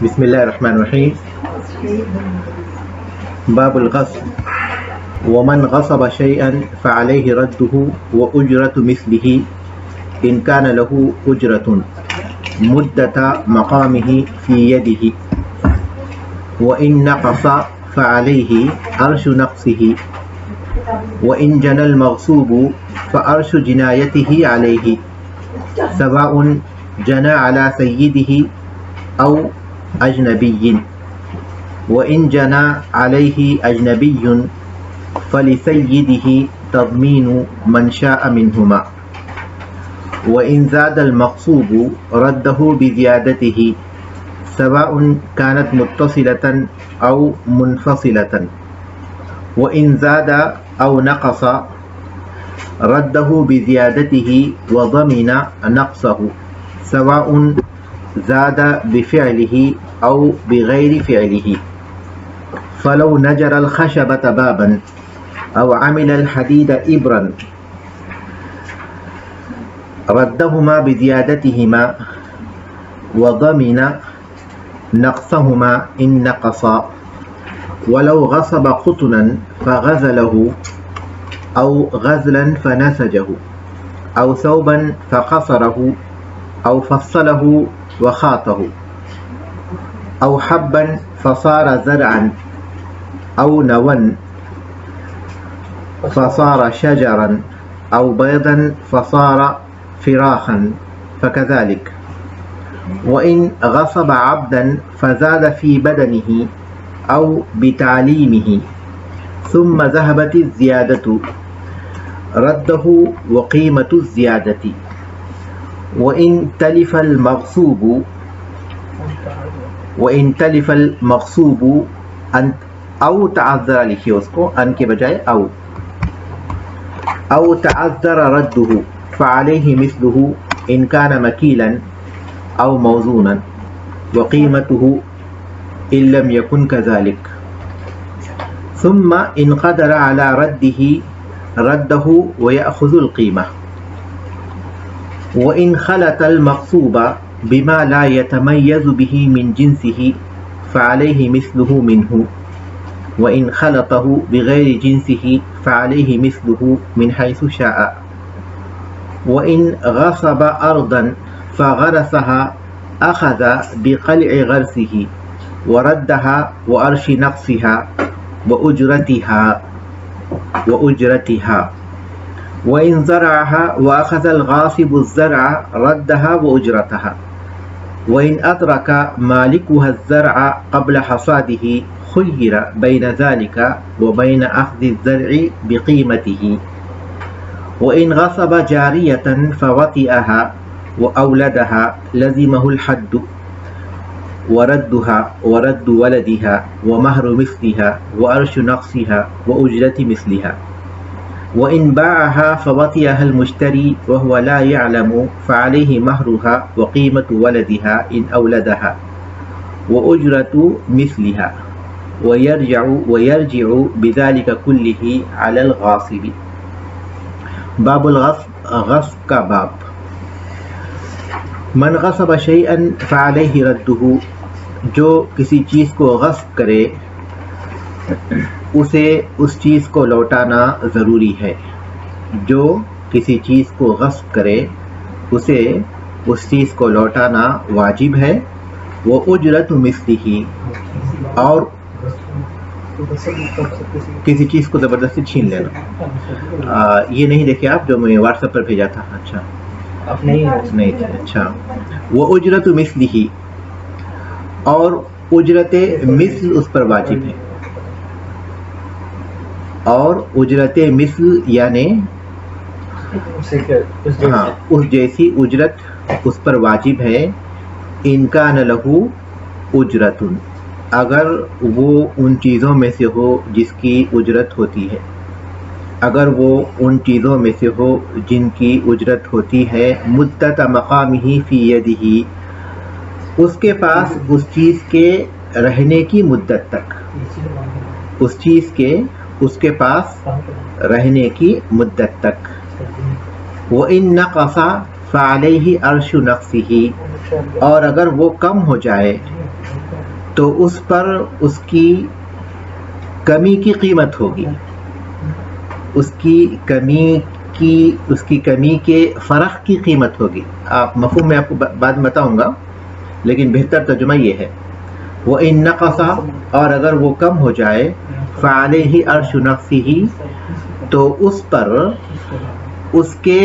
بسم اللہ الرحمن الرحیم. باب الغصب. ومن غصب شيئا فعليه رده وأجرة مثله إن كان له أجرة مدة مقامه في يده وإن نقص فعليه أرش نقصه وإن جنى المغصوب فأرش جنايته عليه سواء جنى على سيده أو أجنبي وإن جنى عليه أجنبي فلسيده تضمين من شاء منهما وإن زاد المغصوب رده بزيادته سواء كانت متصلة أو منفصلة وإن زاد أو نقص رده بزيادته وضمن نقصه سواء زاد بفعله أو بغير فعله. فلو نجر الخشبة بابا أو عمل الحديد إبرا ردهما بزيادتهما وضمن نقصهما إن نقصا. ولو غصب قطنا فغزله أو غزلا فنسجه أو ثوبا فقصره أو فصله وخاطه أو حبا فصار زرعا أو نوا فصار شجرا أو بيضا فصار فراخا فكذلك. وإن غصب عبدا فزاد في بدنه أو بتعليمه ثم ذهبت الزيادة رده وقيمة الزيادة. وإن تلف المغصوب أو تعذر لکھیے اس کو ان کے بجائے أو تعذر رده فعليه مثله إن كان مكيلا أو موزونا وقيمته إن لم يكن كذلك. ثم إن قدر على رده ويأخذ القيمة. وإن خلط المغصوب بما لا يتميز به من جنسه فعليه مثله منه وإن خلطه بغير جنسه فعليه مثله من حيث شاء. وإن غصب أرضا فغرسها أخذ بقلع غرسه وردها وأرش نقصها وأجرتها. وإن زرعها وأخذ الغاصب الزرع ردها وأجرتها. وإن أدرك مالكها الزرع قبل حصاده خير بين ذلك وبين أخذ الزرع بقيمته. وإن غصب جارية فوطئها وأولدها لزمه الحد وردها ورد ولدها ومهر مثلها وأرش نقصها وأجرة مثلها. وإن باعها فوطئها المشتري وهو لا يعلم فعليه مهرها وقيمة ولدها إن أولدها وأجرة مثلها ويرجع بذلك كله على الغاصب. باب الغصب. غصب کا باب. من غصب شيئا فعليه رده. جو کسی چیز کو غصب کرے اسے اس چیز کو لوٹانا ضروری ہے. جو کسی چیز کو غصب کرے اسے اس چیز کو لوٹانا واجب ہے. وہ اجرت مثلہ. اور کسی چیز کو زبردستی چھین لینا. یہ نہیں دیکھے آپ جو میں واٹس ایپ پر بھیجا تھا. اچھا نہیں تھا. اچھا. وہ اجرت مثلہ. اور اجرت مثل اس پر واجب ہے. اور اجرت مثل یعنی ہاں اس جیسی اجرت اس پر واجب ہے. ان کان لہ اجرت. اگر وہ ان چیزوں میں سے ہو جس کی اجرت ہوتی ہے. اگر وہ ان چیزوں میں سے ہو جن کی اجرت ہوتی ہے. مدت مقامہ فی یدہ. اس کے پاس اس چیز کے رہنے کی مدت تک. اس چیز کے اس کے پاس رہنے کی مدت تک. وَإِن نَقَصَ فَعَلَيْهِ عَرْشُ نَقْصِهِ. اور اگر وہ کم ہو جائے تو اس پر اس کی کمی کی قیمت ہوگی، اس کی کمی کے فرق کی قیمت ہوگی. آپ مفہوم میں آپ کو بعد میں بتاؤں گا، لیکن بہتر ترجمہ یہ ہے وَإِن نَقَصَ، اور اگر وہ کم ہو جائے، فَعَلَيْهِ عَرْشُ نَقْصِهِ، تو اس پر اس کے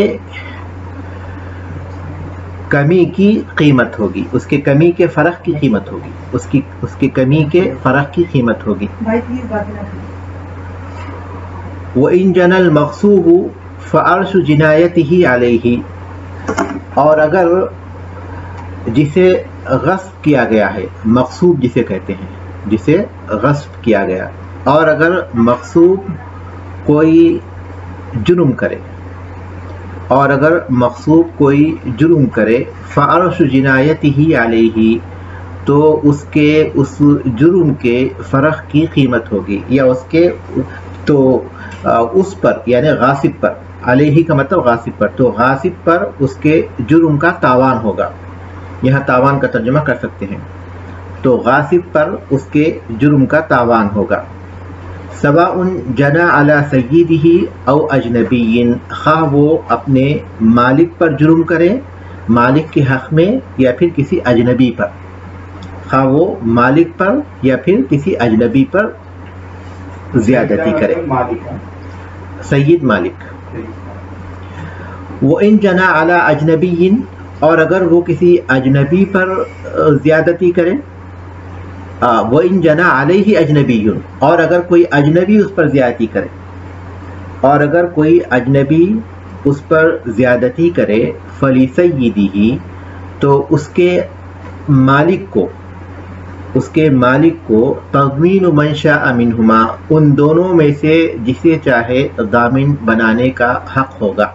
کمی کی قیمت ہوگی، اس کے کمی کے فرق کی قیمت ہوگی، اس کی کمی کے فرق کی قیمت ہوگی. وَإِن جَنَى الْمَغْصُوبُ فَعَرْشُ جِنَایَتِهِ عَلَيْهِ، اور اگر جسے غصب کیا گیا ہے، مغصوب جسے کہتے ہیں، جسے غصب کیا گیا، اور اگر مغصوب کوئی جرم کرے، اور اگر مغصوب کوئی جرم کرے، فعرش جنایتہ علیہ، تو اس جرم کے فرق کی قیمت ہوگی، یا اس پر یعنی غاصب پر، علیہ کا مطلب غاصب پر، تو غاصب پر اس کے جرم کا تاوان ہوگا. یہاں تاوان کا ترجمہ کر سکتے ہیں. تو غاصب پر اس کے جرم کا تاوان ہوگا. سواء جنى علی سیدہ او اجنبی، خواہ وہ اپنے مالک پر جرم کرے، مالک کے حق میں، یا پھر کسی اجنبی پر، خواہ وہ مالک پر یا پھر کسی اجنبی پر زیادتی کرے. سید مالک. وَإِن جَنَى عَلَى أَجْنَبِيٍّ، اور اگر وہ کسی اجنبی پر زیادتی کرے، وَإِن جَنَى عَلَيْهِ أَجْنَبِيٌّ، اور اگر کوئی اجنبی اس پر زیادتی کرے، اور اگر کوئی اجنبی اس پر زیادتی کرے، فَلِسَيِّدِهِ، تو اس کے مالک کو تضمین من شاء منہما، ان دونوں میں سے جسے چاہے ضامن بنانے کا حق ہوگا.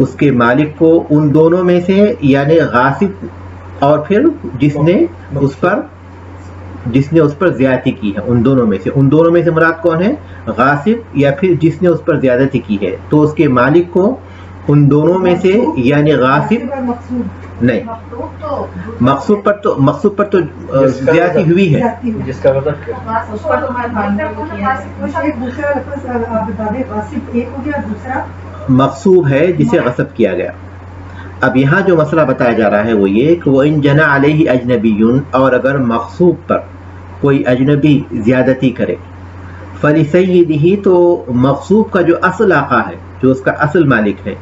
اس کے مالک کو ان دونوں میں سے، یعنی غاصب اور پھر جس نے اس پر زیادتی کی ہے، ان دونوں میں سے مراد کون ہے؟ غاصب یا پھر جس نے اس پر زیادتی کی ہے. تو اس کے مالک کو ان دونوں میں سے، یعنی غاصب نہیں، مقصود پر تو زیادتی ہوئی ہے. جس کا مطلب مغصوب ہے جسے غصب کیا گیا. اب یہاں جو مسئلہ بتایا جا رہا ہے وہ یہ کہ وہ ان جنى علیہ اجنبی، اور اگر مغصوب پر کوئی اجنبی زیادتی کرے، فلسیدہ، تو مغصوب کا جو اصل آقا ہے، جو اس کا اصل مالک ہے،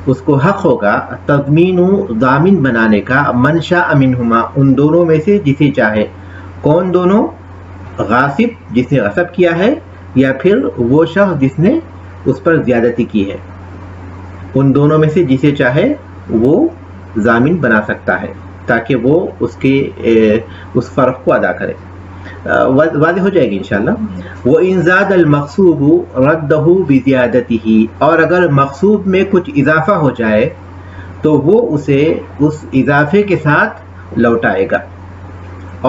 اس کو حق ہوگا تضمین، ضامن بنانے کا، من شاء منہما، ان دونوں میں سے جسے چاہے. کون دونوں؟ غاصب جس نے غصب کیا ہے، یا پھر وہ شخص جس نے اس پر زیادتی کی ہے. ان دونوں میں سے جسے چاہے وہ ضامن بنا سکتا ہے، تاکہ وہ اس فرق کو ادا کرے. واضح ہو جائے گی انشاءاللہ. وَإِن زَادَ الْمَغْصُوبُ رَدَّهُ بِزِيَادَتِهِ، اور اگر مغصوب میں کچھ اضافہ ہو جائے تو وہ اسے اس اضافے کے ساتھ لوٹائے گا.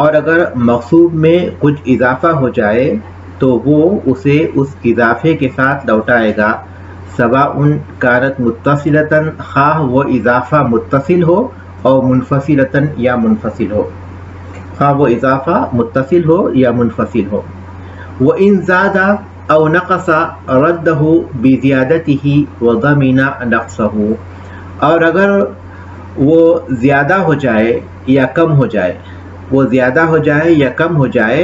اور اگر مغصوب میں کچھ اضافہ ہو جائے تو وہ اسے اس اضافے کے ساتھ لوٹائے گا. سواء کانت متصلتاً، خواہ وہ اضافہ متصل ہو، اور منفصلتاً یا منفصل ہو، خواہ وہ اضافہ متصل ہو یا منفصل ہو. وَإِن زَادَ أَوْ نَقَصَ رَدَّهُ بِزِيَادَتِهِ وَضَمِنَ نَقْصَهُ، اور اگر وہ زیادہ ہو جائے یا کم ہو جائے،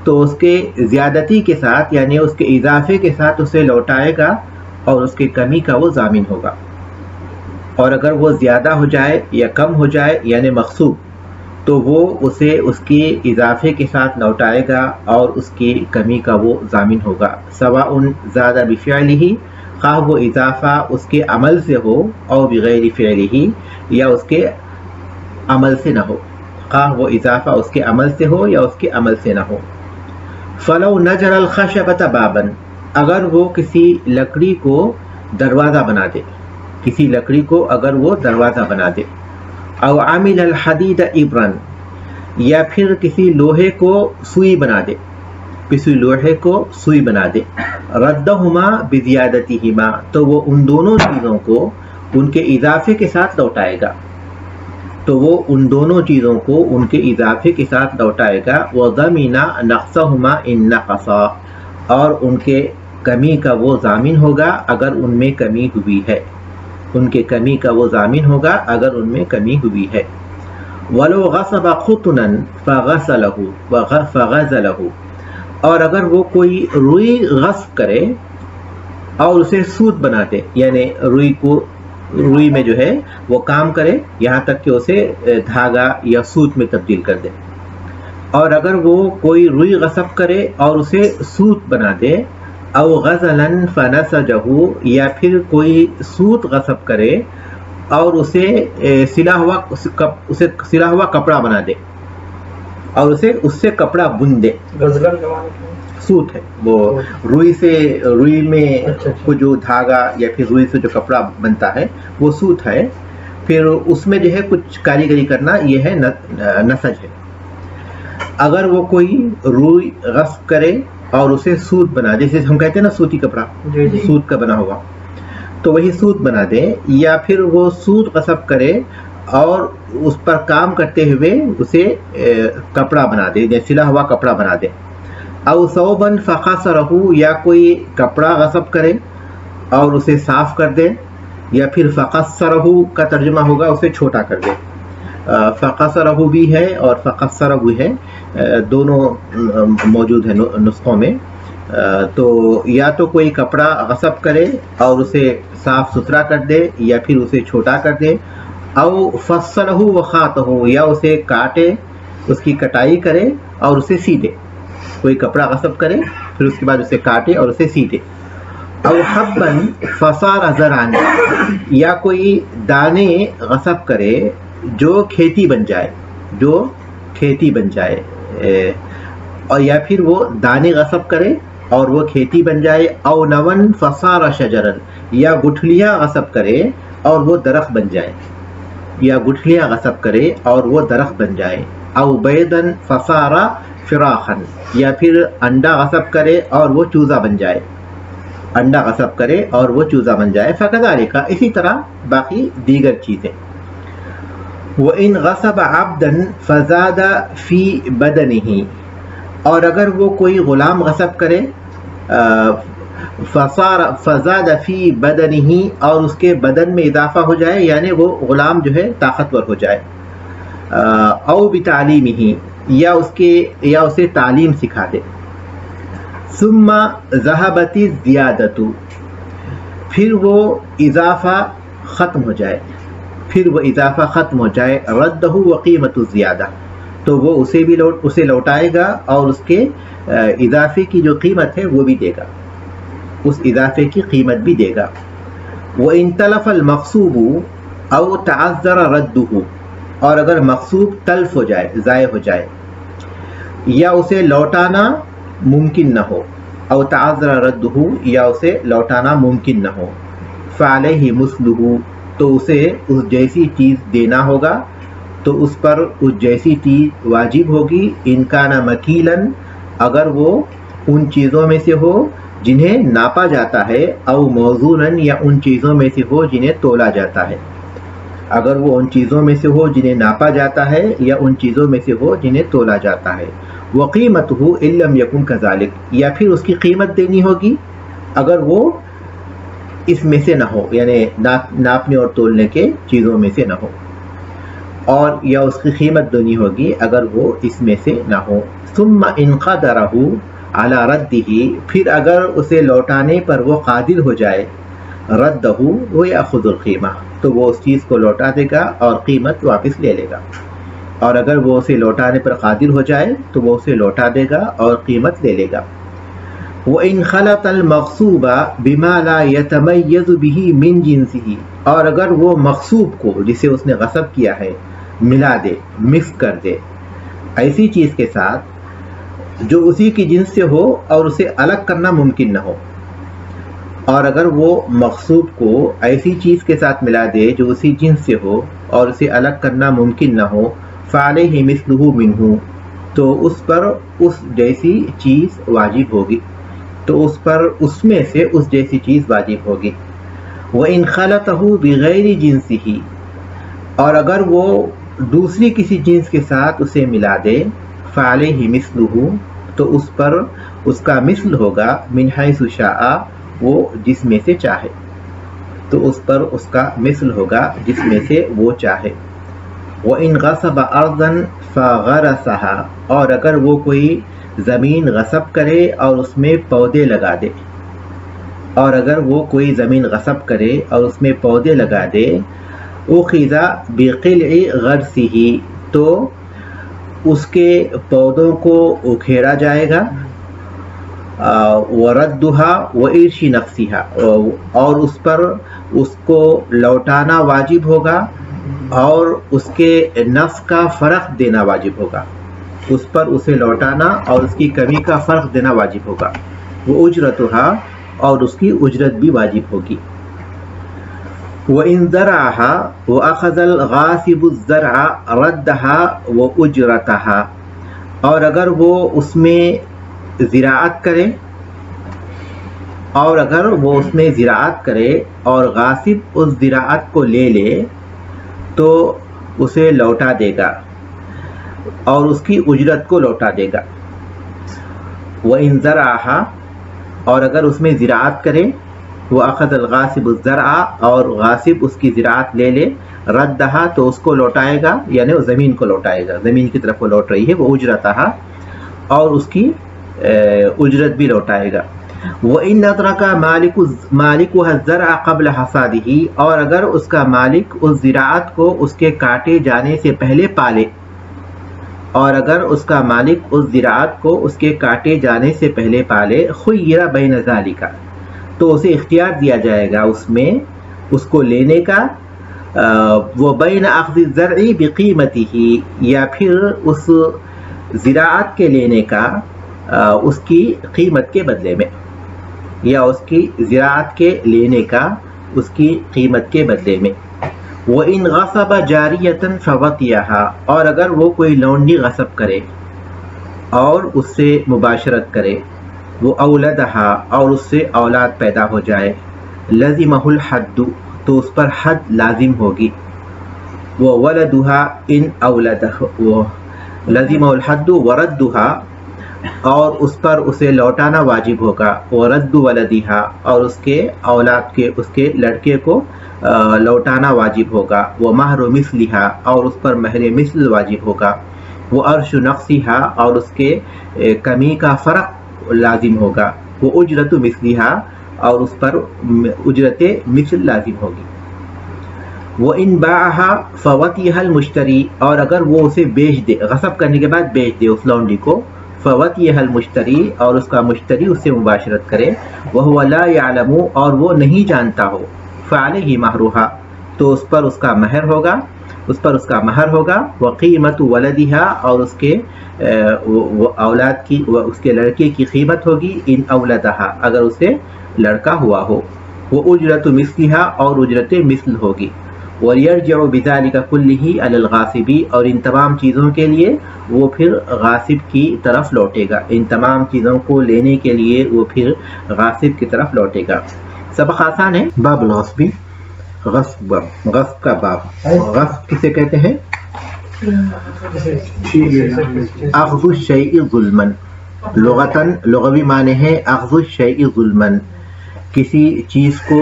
تو اس کے زیادتی کے ساتھ، یعنی اس کے اضافے کے ساتھ اسے لوٹائے گا، اور اس کے کمی کا وہ ضامن ہوگا. اور اگر وہ زیادہ ہو جائے یا کم ہو جائے، یعنی مغصوب، تو وہ اسے اس کے اضافے کے ساتھ لوٹائے گا، اور اس کی کمی کا وہ ضامن ہوگا. سواء زاد بفعلہ، خواہ وہ اضافہ اس کے عمل سے ہو، او بغیر فعلہ، یا اس کے عمل سے نہ ہو، خواہ وہ اضافہ اس کے عمل سے ہو یا اس کے عمل سے نہ ہو. فلو نجر الخشبۃ بابا، اگر وہ کسی لکڑی کو دروازہ بنا دے، او عامل الحدید ابرا، یا پھر کسی لوہے کو سوئی بنا دے، ردہما بزیادتہما، تو وہ ان دونوں چیزوں کو ان کے اضافے کے ساتھ لوٹائے گا. تو وہ ان دونوں چیزوں کو ان کے اضافے کے ساتھ لوٹائے گا. وَضَمِنَ نَقْصَهُمَا إِن نَقَصَا، اور ان کے کمی کا وہ ضامن ہوگا اگر ان میں کمی ہوئی ہے، ان کے کمی کا وہ ضامن ہوگا اگر ان میں کمی ہوئی ہے. وَلَوْ غَصَبَ خُتُنًا فَغَزَلَهُ، اور اگر وہ کوئی روئی غصب کرے اور اسے سوت بنا دے، یعنی روئی میں جو ہے وہ کام کرے یہاں تک کہ اسے دھاگا یا سوت میں تبدیل کر دے. اور اگر وہ کوئی روئی غصب کرے اور اسے سوت بنا دے، او غزلا فنسجہ، یا پھر کوئی سوت غصب کرے اور اسے سلا ہوا کپڑا بنا دے اور اس سے کپڑا بن دے. غزلن کا معنی سوت ہے وہ روئی میں جو دھاگا یا پھر روئی سے جو کپڑا بنتا ہے وہ سوت ہے. پھر اس میں جو ہے کچھ کاریگری کرنا، یہ ہے نسج ہے. اگر وہ کوئی روئی غصب کرے اور اسے سوت بنا دے، جیسے ہم کہتے ہیں نا سوتی کپڑا، سوت کا بنا ہوا، تو وہی سوت بنا دے. یا پھر وہ سوت غصب کرے اور اس پر کام کرتے ہوئے اسے کپڑا بنا دے، سلا ہوا کپڑا بنا دے. او ثوبا فقصرہ، یا کوئی کپڑا غصب کرے اور اسے صاف کر دے. یا پھر فقصرہ کا ترجمہ ہوگا اسے چھوٹا کر دے. فقصرہ بھی ہے اور فقصرہ بھی ہے، دونوں موجود ہیں نسخوں میں. تو یا تو کوئی کپڑا غصب کرے اور اسے صاف ستھرا کر دے یا پھر اسے چھوٹا کر دے. او فصلہ وخاتہ، یا اسے کاٹے، اس کی کٹائی کرے اور اسے سی دے. کوئی کپڑا غصب کرے پھر اس کے بعد اسے کاٹے اور اسے سی دے. او حبا فصار زرعا، یا کوئی دانے غصب کرے جو کھیتی بن جائے، اور یا پھر وہ دانے غصب کرے اور وہ کھیتی بن جائے. او نون فصار شجرا، یا گٹھلیاں غصب کرے اور وہ درخت بن جائے، یا گٹھلیاں غصب کرے اور وہ درخت بن جائے. او بیضا فصار فراخا، یا پھر انڈا غصب کرے اور وہ چوزا بن جائے، انڈا غصب کرے اور وہ چوزا بن جائے. فکذالک، اسی طرح باقی دیگر چیزیں. وَإِنْ غَصَبَ عَبْدًا فَزَادَ فِي بَدَنِهِ، اور اگر وہ کوئی غلام غصب کرے فَزَادَ فِي بَدَنِهِ، اور اس کے بدن میں اضافہ ہو جائے، یعنی وہ غلام جو ہے طاقتور ہو جائے. او بِتَعْلِيمِهِ، یا اسے تعلیم سکھا دے. ثُمَّ ذَهَبَتِ الزِّيَادَةُ، پھر وہ اضافہ ختم ہو جائے، ردہ وقیمت الزیادہ، تو وہ اسے لوٹائے گا اور اس کے اضافے کی جو قیمت ہے وہ بھی دے گا، اس اضافے کی قیمت بھی دے گا. وَإِن تَلَفَ الْمَغْصُوبُ أَوْ تَعَذَّرَ رَدُّهُ، اور اگر مغصوب تلف ہو جائے، ضائع ہو جائے، یا اسے لوٹانا ممکن نہ ہو. او تعذر ردہ، یا اسے لوٹانا ممکن نہ ہو. فعلیہ مثلہ، تو اسے اس جیسی چیز دینا ہوگا، تو اس پر اس جیسی چیز واجب ہوگی. ان کان مکیلاً، اگر وہ ان چیزوں میں سے ہو جنہیں ناپا جاتا ہے. او موزوناً، یا ان چیزوں میں سے ہو جنہیں تولا جاتا ہے. اگر وہ ان چیزوں میں سے ہو جنہیں ناپا جاتا ہے یا ان چیزوں میں سے ہو جنہیں تولا جاتا ہے. وقیمتہ ان لم یکن کذالک، یا پھر اس کی قیمت دینی ہوگی اگر وہ اس میں سے نہ ہو، یعنی ناپنے اور تولنے کے چیزوں میں سے نہ ہو، اور یا اس کی قیمت دینی ہوگی اگر وہ اس میں سے نہ ہو. ثم ان قدرہ علی ردہ، پھر اگر اسے لوٹانے پر وہ قادر ہو جائے، ردہ ویأخذ القیمہ، تو وہ اس چیز کو لوٹا دے گا اور قیمت واپس لے لے گا. اور اگر وہ اسے لوٹانے پر قادر ہو جائے تو وہ اسے لوٹا دے گا اور قیمت لے لے گا. وَإِنْ خَلَطَ الْمَغْصُوبَ بِمَا لَا يَتَمَيَّزُ بِهِ مِنْ جِنْسِهِ، اور اگر وہ مغصوب کو جسے اس نے غصب کیا ہے ملا دے، مکس کر دے ایسی چیز کے ساتھ جو اسی کی جنس سے ہو اور اسے الگ کرنا ممکن نہ ہو. اور اگر وہ مغصوب کو ایسی چیز کے ساتھ ملا دے جو اسی جنس سے ہو اور اسے الگ کرنا ممکن نہ ہو، فعلیہ مثلہ منہ، تو اس پر اس جیسی چیز واجب ہوگی، تو اس پر اس میں سے اس جیسی چیز واجب ہوگی. وَإِنْ خَلَطَهُ بِغَيْرِ جِنْسِهِ، اور اگر وہ دوسری کسی چیز کے ساتھ اسے ملا دے فعلیہ مثلہ تو اس پر اس کا مثل ہوگا من حیث شاء وہ جس میں سے چاہے، تو اس پر اس کا مثل ہوگا جس میں سے وہ چاہے۔ وَإِنْ غَصَبَ أَرْضًا فَغَرَسَهَا اور اگر وہ کوئی زمین غصب کرے اور اس میں پودے لگا دے، اور اگر وہ کوئی زمین غصب کرے اور اس میں پودے لگا دے اُخِذَ بِقِلْعِ غَرْسِهِ تو اس کے پودوں کو اکھیڑا جائے گا، وَرَدُّهَا وَإِرْشِ نَفْسِهَا اور اس پر اس کو لوٹانا واجب ہوگا اور اس کے نفس کا فرق دینا واجب ہوگا، اس پر اسے لوٹانا اور اس کی کمی کا فرق دینا واجب ہوگا، وَأُجْرَتُهَا اور اس کی اجرت بھی واجب ہوگی۔ وَإِنْ زَرَعَهَا وَأَخَذَ الْغَاصِبُ الزَّرْعَ رَدَّهَا وَأُجْرَتَهَا اور اگر وہ اس میں زراعت کرے اور غاصب اس زراعت کو لے لے تو اسے لوٹا دے گا اور اس کی اجرت کو لوٹا دے گا۔ وَإِنْ زَرَعَهَا اور اگر اس میں زراعت کرے وَأَخَذَ الْغَاصِبُ الزَّرْعَ اور غاصب اس کی زراعت لے لے رَدَّهَا تو اس کو لوٹائے گا، یعنی وہ زمین کو لوٹائے گا، زمین کی طرف وہ لوٹ رہی ہے، وہ اجرتها اور اس کی اجرت بھی لوٹائے گا۔ وَإِنْ أَدْرَكَ مَالِكُهَا الزَّرْعَ قَبْلَ حَصَادِهِ اور اگر اس کا مالک اس زراعت کو اس کے کاٹے جانے سے پہلے پالے، اور اگر اس کا مالک اس زراعت کو اس کے کاٹے جانے سے پہلے پالے خُيِّرَ بَيْنَ ذَلِكَ تو اسے اختیار دیا جائے گا اس میں اس کو لینے کا، وَبَيْنَ أَخْذِ الزَّرْعِ بِقِيمَتِهِ یا پھر اس زراعت کے لینے کا اس کی قیمت کے بدلے میں، یا اس کی زراعت کے لینے کا اس کی قیمت کے بدلے میں۔ وَإِنْ غَصَبَ جَارِيَةً فَوَطِيَهَا اور اگر وہ کوئی لونڈی غصب کرے اور اس سے مباشرت کرے، وہ اولدها اور اس سے اولاد پیدا ہو جائے، لَزِمَهُ الْحَدُّ تو اس پر حد لازم ہوگی، وَوَلَدُهَا إِنْ أَوْلَدَهُ لَزِمَهُ الْحَدُّ وَرَدُّهَا اور اس پر اسے لوٹانا واجب ہوگا، وَرَدُّ وَلَدِهَا اور اس کے اولاد کے اس کے لڑکے کو لوٹانا واجب ہوگا، وَمَهْرُ مِثْلِهَا اور اس پر مہر مثل واجب ہوگا، وَأَرْشُ نَفْسِهَا اور اس کے کمی کا فرق لازم ہوگا، وَأُجْرَةُ مِثْلِهَا اور اس پر اجرت مثل لازم ہوگی۔ وَإِنْ بَاعَهَا فَوَطِيَهَا الْمُشْتَرِي اور اگر وہ اسے بیچ دے، غصب کرنے کے بعد بیچ دے اس لونڈی کو، فَوَطِيَهَا الْمُشْتَرِي اور اس کا مشتری اس سے مباشرت کرے، وَهُوَ لَا يَعْلَمُ اور وہ نہیں جانتا ہو، فَعَلَيْهِ مَهْرُهَا تو اس پر اس کا مہر ہوگا، وَقِيمَةُ وَلَدِهَا اور اس کے اولاد کی اس کے لڑکے کی قیمت ہوگی، ان اولدها اگر اسے لڑکا ہوا ہو، وَأُجْرَةُ مِثْلِهَا اور اجرت مثل ہوگی، وَيَرْجِعُ بِذَلِكَ كُلِّهِ عَلَى الْغَاصِبِ اور ان تمام چیزوں کے لیے وہ پھر غاصب کی طرف لوٹے گا، ان تمام چیزوں کو لینے کے لیے وہ پھر غاصب کی طرف لوٹے گا۔ سبق آسان ہے۔ باب الغصب، غصب کا باب۔ غصب کسے کہتے ہیں؟ اخذ الشیء ظلما، لغتاً لغوی معنی ہے اخذ الشیء ظلما، کسی چیز کو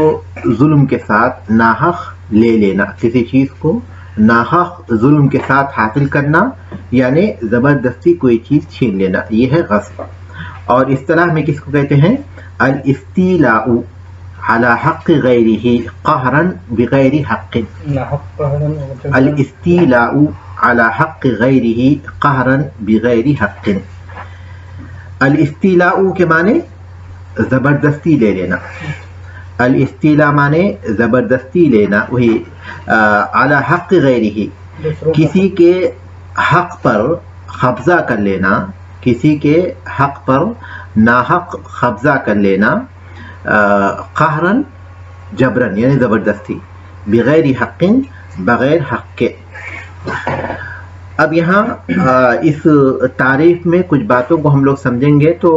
ظلم کے ساتھ ناحق لے لینا، کسی چیز کو ناحق ظلم کے ساتھ حاصل کرنا، یعنی زبردستی کوئی چیز چھین لینا، یہ ہے غصب۔ اور اصطلاح میں کس کو کہتے ہیں؟ الاستیلاء علی حق غیرہ قہرا بغیر حق، الاستیلاء علی حق غیرہ قہرا بغیر حق۔ الاستیلاء کے معنی زبردستی لے لینا، الاستیلاء مانے زبردستی لینا، وہی علی حق غیرہ کسی کے حق پر قبضہ کر لینا، کسی کے حق پر ناحق قبضہ کر لینا، قہرن جبرن یعنی زبردستی، بغیر حق بغیر حق کے۔ اب یہاں اس تعریف میں کچھ باتوں کو ہم لوگ سمجھیں گے تو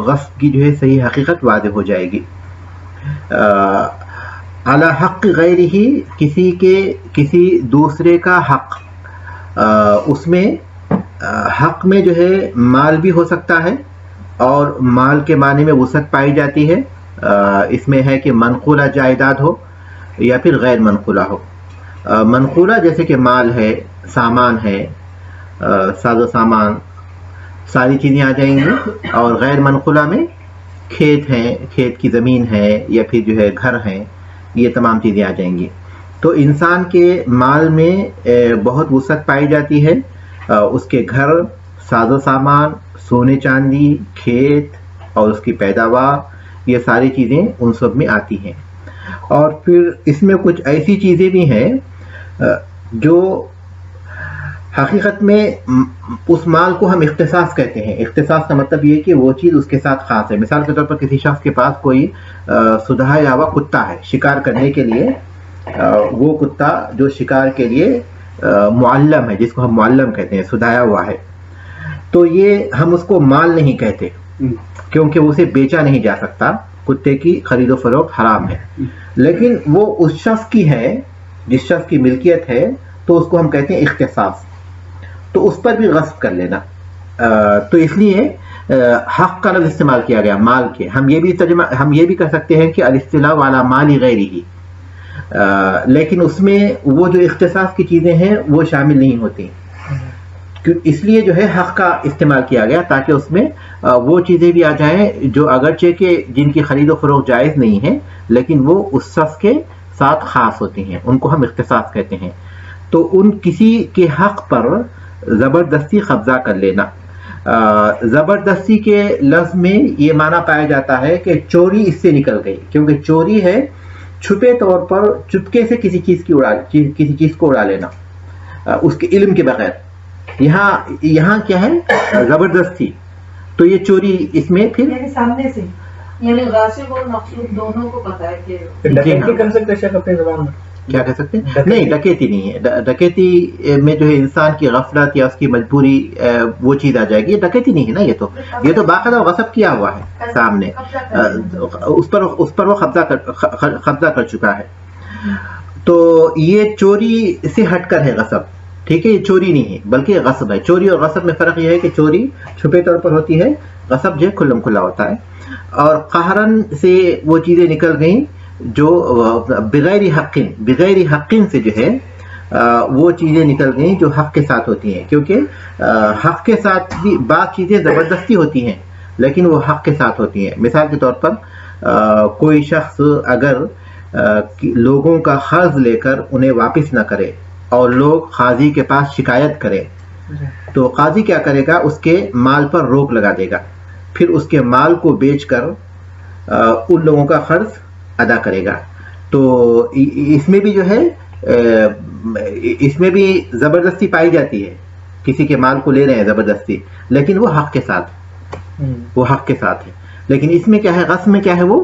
غصب کی جو ہے صحیح حقیقت واضح ہو جائے گی۔ علی حق غیرہ، کسی دوسرے کا حق، اس میں حق میں جو ہے مال بھی ہو سکتا ہے، اور مال کے معنی میں وسعت پائی جاتی ہے، اس میں ہے کہ منقولہ جائیداد ہو یا پھر غیر منقولہ ہو۔ منقولہ جیسے کہ مال ہے، سامان ہے، ساز و سامان، ساری چیزیں آ جائیں گی، اور غیر منقولہ میں کھیت ہیں، کھیت کی زمین ہے، یا پھر جو ہے گھر ہیں، یہ تمام چیزیں آ جائیں گی۔ تو انسان کے مال میں بہت وسعت پائی جاتی ہے، اس کے گھر، ساز و سامان، سونے چاندی، کھیت اور اس کی پیداوار، یہ ساری چیزیں ان سب میں آتی ہیں۔ اور پھر اس میں کچھ ایسی چیزیں بھی ہیں جو حقیقت میں اس مال کو ہم اختصاص کہتے ہیں۔ اختصاص کا مطلب یہ کہ وہ چیز اس کے ساتھ خاص ہے۔ مثال کے طور پر کسی شخص کے پاس کوئی سدھایا ہوا کتا ہے شکار کرنے کے لیے، وہ کتا جو شکار کے لیے معلم ہے، جس کو ہم معلم کہتے ہیں، سدھایا ہوا ہے، تو یہ ہم اس کو مال نہیں کہتے، کیونکہ اسے بیچا نہیں جا سکتا، کتے کی خرید و فروخت حرام ہے۔ لیکن وہ اس شخص کی ہے جس شخص کی ملکیت ہے، تو اس کو ہم کہتے ہیں اختصاص، تو اس پر بھی غصب کر لینا۔ تو اس لیے حق کا لفظ استعمال کیا گیا مال کے۔ ہم یہ بھی کہہ سکتے ہیں کہ الاستیلاء علی مال غیرہ، لیکن اس میں وہ جو اختصاص کی چیزیں ہیں وہ شامل نہیں ہوتی، اس لیے جو ہے حق کا استعمال کیا گیا تاکہ اس میں وہ چیزیں بھی آ جائیں جو اگرچہ کہ جن کی خرید و فروخت جائز نہیں ہے، لیکن وہ اس شخص کے ساتھ خاص ہوتی ہیں، ان کو ہم اختصاص کہتے ہیں۔ تو ان کسی کے حق پر زبردستی قبضہ کر لینا، زبردستی کے لفظ میں یہ معنی پایا جاتا ہے کہ چوری اس سے نکل گئی، کیونکہ چوری ہے چھپے طور پر چپکے سے کسی چیز کو اڑا لینا اس کے علم کے بغیر۔ یہاں کیا ہے؟ زبردستی، تو یہ چوری اس میں پھر سامنے سے، یعنی غاصب اور مقصود دونوں کو پتہ ہے کہ ڈکیتی کر سکتے ہیں اپنی زبان میں، کیا کہہ سکتے ہیں؟ نہیں، ڈکیتی نہیں ہے۔ ڈکیتی میں جو ہے انسان کی غفلت یا اس کی مجبوری وہ چیز آ جائے گی، یہ ڈکیتی نہیں ہے نا، یہ تو باقاعدہ غصب کیا ہوا ہے سامنے، اس پر وہ قبضہ کر چکا ہے۔ تو یہ چوری سے ہٹ کر ہے غصب، ٹھیک ہے، یہ چوری نہیں ہے بلکہ غصب ہے۔ چوری اور غصب میں فرق یہ ہے کہ چوری چھپے طور پر ہوتی ہے، غصب جو ہے کھلم کھلا ہوتا ہے۔ اور قہرن سے وہ چیزیں نکل گئیں جو بغیر حقٍ سے جو ہے وہ چیزیں نکل گئیں جو حق کے ساتھ ہوتی ہیں، کیونکہ حق کے ساتھ بھی بعض چیزیں زبردستی ہوتی ہیں لیکن وہ حق کے ساتھ ہوتی ہیں۔ مثال کے طور پر کوئی شخص اگر لوگوں کا قرض لے کر انہیں واپس نہ کرے اور لوگ قاضی کے پاس شکایت کریں، تو قاضی کیا کرے گا؟ اس کے مال پر روک لگا دے گا، پھر اس کے مال کو بیچ کر ان لوگوں کا قرض ادا کرے گا۔ تو اس میں بھی جو ہے اس میں بھی زبردستی پائی جاتی ہے، کسی کے مال کو لے رہے ہیں زبردستی، لیکن وہ حق کے ساتھ ہے۔ لیکن اس میں کیا ہے؟ غصب میں کیا ہے؟ وہ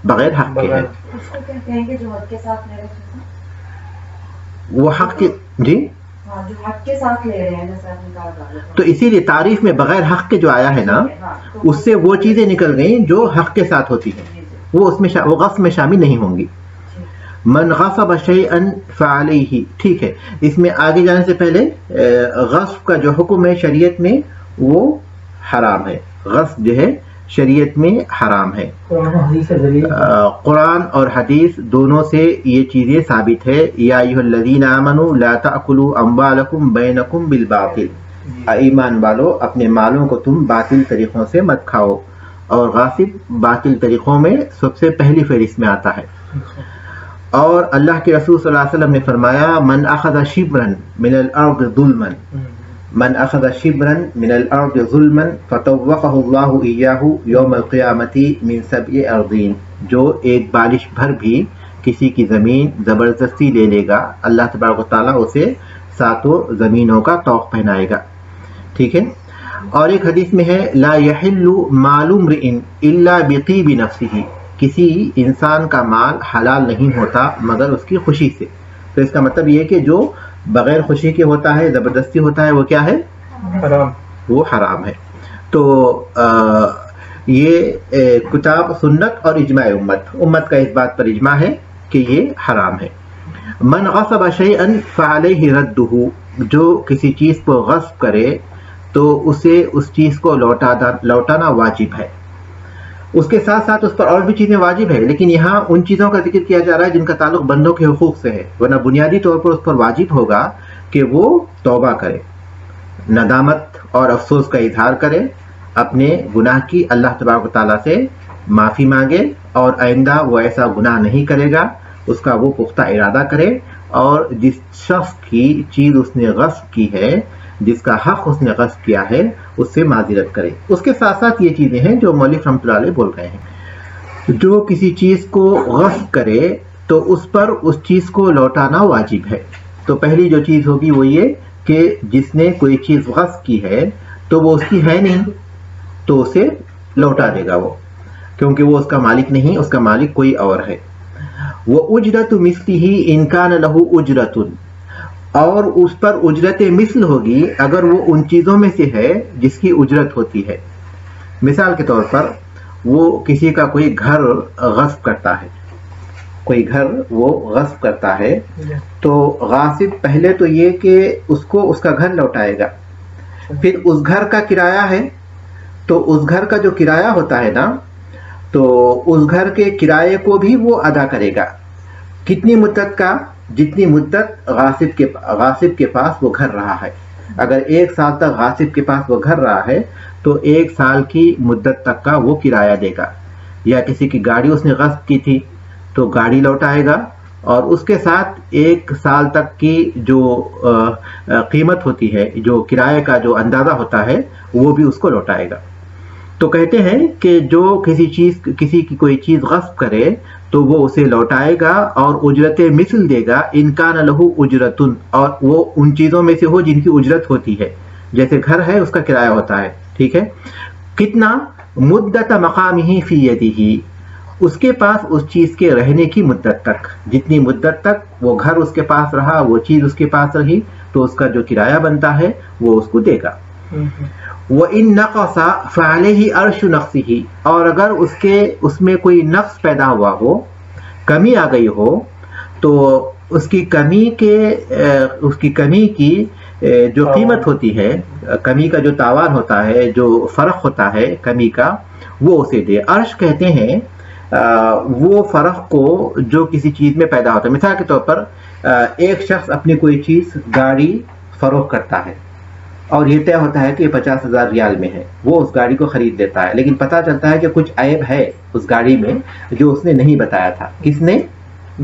بغیر حق کے ہے۔ اس کو کیا کہیں گے جو حق کے ساتھ لے رہے ہیں؟ وہ حق کے، جی جو حق کے ساتھ لے رہے ہیں، جیسے آپ نے کہا، تو اسی لیے تعریف میں بغیر حق کے جو آیا ہے نا، اس سے وہ چیزیں نکل گئیں جو حق کے ساتھ ہوتی ہیں، وہ اس میں وہ غصب میں شامل نہیں ہوں گی۔ من غصب شیئا فعلیہ، ٹھیک ہے۔ اس میں آگے جانے سے پہلے غصب کا جو حکم ہے شریعت میں وہ حرام ہے، غصب جو ہے شریعت میں حرام ہے۔ قرآن اور حدیث دونوں سے یہ چیزیں ثابت ہے۔ یا ایھا الذین آمنوا لا تأکلوا اموالکم بینکم بالباطل، ایمان والو اپنے مالوں کو تم باطل طریقوں سے مت کھاؤ، اور غاصب باطل طریقوں میں سب سے پہلی فہرست میں آتا ہے۔ اور اللہ کے رسول صلی اللہ علیہ وسلم نے فرمایا من اخذ شبرا من الارض ظلما، من اخذ شبرا من الارض ظلما فطوقه الله اياه يوم القيامة من 7 ارضين، جو ایک بالش بھر بھی کسی کی زمین زبردستی لے لے گا، اللہ تبارک و تعالیٰ اسے 7 زمینوں کا طوق پہنائے گا، ٹھیک ہے۔ اور ایک حدیث میں ہے لا يحل مال امرئ الا بطيب نفسه، کسی انسان کا مال حلال نہیں ہوتا مگر اس کی خوشی سے۔ تو اس کا مطلب یہ کہ جو بغیر خوشی کے ہوتا ہے، زبردستی ہوتا ہے، وہ کیا ہے؟ حرام، وہ حرام ہے۔ تو یہ کتاب سنت اور اجماع امت کا اس بات پر اجماع ہے کہ یہ حرام ہے۔ من غصب شیئا فعلیہ ردہ، جو کسی چیز کو غصب کرے تو اسے اس چیز کو لوٹانا واجب ہے۔ اس کے ساتھ ساتھ اس پر اور بھی چیزیں واجب ہے، لیکن یہاں ان چیزوں کا ذکر کیا جا رہا ہے جن کا تعلق بندوں کے حقوق سے ہے، ورنہ بنیادی طور پر اس پر واجب ہوگا کہ وہ توبہ کرے، ندامت اور افسوس کا اظہار کرے، اپنے گناہ کی اللہ تبارک و تعالیٰ سے معافی مانگے اور آئندہ وہ ایسا گناہ نہیں کرے گا، اس کا وہ پختہ ارادہ کرے، اور جس شخص کی چیز اس نے غصب کی ہے، جس کا حق اس نے غصب کیا ہے، اس سے معذرت کرے۔ اس کے ساتھ ساتھ یہ چیزیں ہیں جو مولوی رحمۃ اللہ علیہ بول رہے ہیں، جو کسی چیز کو غصب کرے تو اس پر اس چیز کو لوٹانا واجب ہے۔ تو پہلی جو چیز ہوگی وہ یہ کہ جس نے کوئی چیز غصب کی ہے تو وہ اس کی ہے نہیں، تو اسے لوٹا دے گا وہ، کیونکہ وہ اس کا مالک نہیں، اس کا مالک کوئی اور ہے۔ وَأُجْرَةُ مِثْلِهِ إِنْ كَانَ لَهُ أُجْرَةٌ، اور اس پر اجرت مثل ہوگی اگر وہ ان چیزوں میں سے ہے جس کی اجرت ہوتی ہے۔ مثال کے طور پر وہ کسی کا کوئی گھر غصب کرتا ہے، کوئی گھر وہ غصب کرتا ہے، تو غاصب پہلے تو یہ کہ اس کو اس کا گھر لوٹائے گا، پھر اس گھر کا کرایہ ہے تو اس گھر کا جو کرایہ ہوتا ہے نا، تو اس گھر کے کرائے کو بھی وہ ادا کرے گا۔ کتنی مدت کا؟ جتنی مدت غاصب کے پاس وہ گھر رہا ہے۔ اگر 1 سال تک غاصب کے پاس وہ گھر رہا ہے تو 1 سال کی مدت تک کا وہ کرایہ دے گا۔ یا کسی کی گاڑی اس نے غصب کی تھی تو گاڑی لوٹائے گا، اور اس کے ساتھ 1 سال تک کی جو قیمت ہوتی ہے، جو کرایہ کا جو اندازہ ہوتا ہے، وہ بھی اس کو لوٹائے گا۔ تو کہتے ہیں کہ جو کسی کی کوئی چیز غصب کرے تو وہ اسے لوٹائے گا اور اجرت مثل دے گا، ان کان لہو اجرتن، اور وہ ان چیزوں میں سے ہو جن کی اجرت ہوتی ہے، جیسے گھر ہے اس کا کرایہ ہوتا ہے، ٹھیک ہے۔ کتنا؟ مدت مقامہ فی یدہ، اس کے پاس اس چیز کے رہنے کی مدت تک، جتنی مدت تک وہ گھر اس کے پاس رہا، وہ چیز اس کے پاس رہی، تو اس کا جو کرایہ بنتا ہے وہ اس کو دے گا۔ وَإِن نَقَصَ فَعَلَيْهِ عَرْشُ نَقْصِهِ، اور اگر اس میں کوئی نقص پیدا ہوا ہو، کمی آ گئی ہو، تو اس کی کمی کی جو قیمت ہوتی ہے، کمی کا جو تاوان ہوتا ہے، جو فرق ہوتا ہے کمی کا، وہ اسے دے۔ عرش کہتے ہیں وہ فرق کو جو کسی چیز میں پیدا ہوتا ہے۔ مثال کے طور پر ایک شخص اپنی کوئی چیز، گاڑی فروخت کرتا ہے، اور یہ طے ہوتا ہے کہ یہ 50,000 ریال میں ہے، وہ اس گاڑی کو خرید لیتا ہے، لیکن پتہ چلتا ہے کہ کچھ عیب ہے اس گاڑی میں جو اس نے نہیں بتایا تھا۔ کس نے؟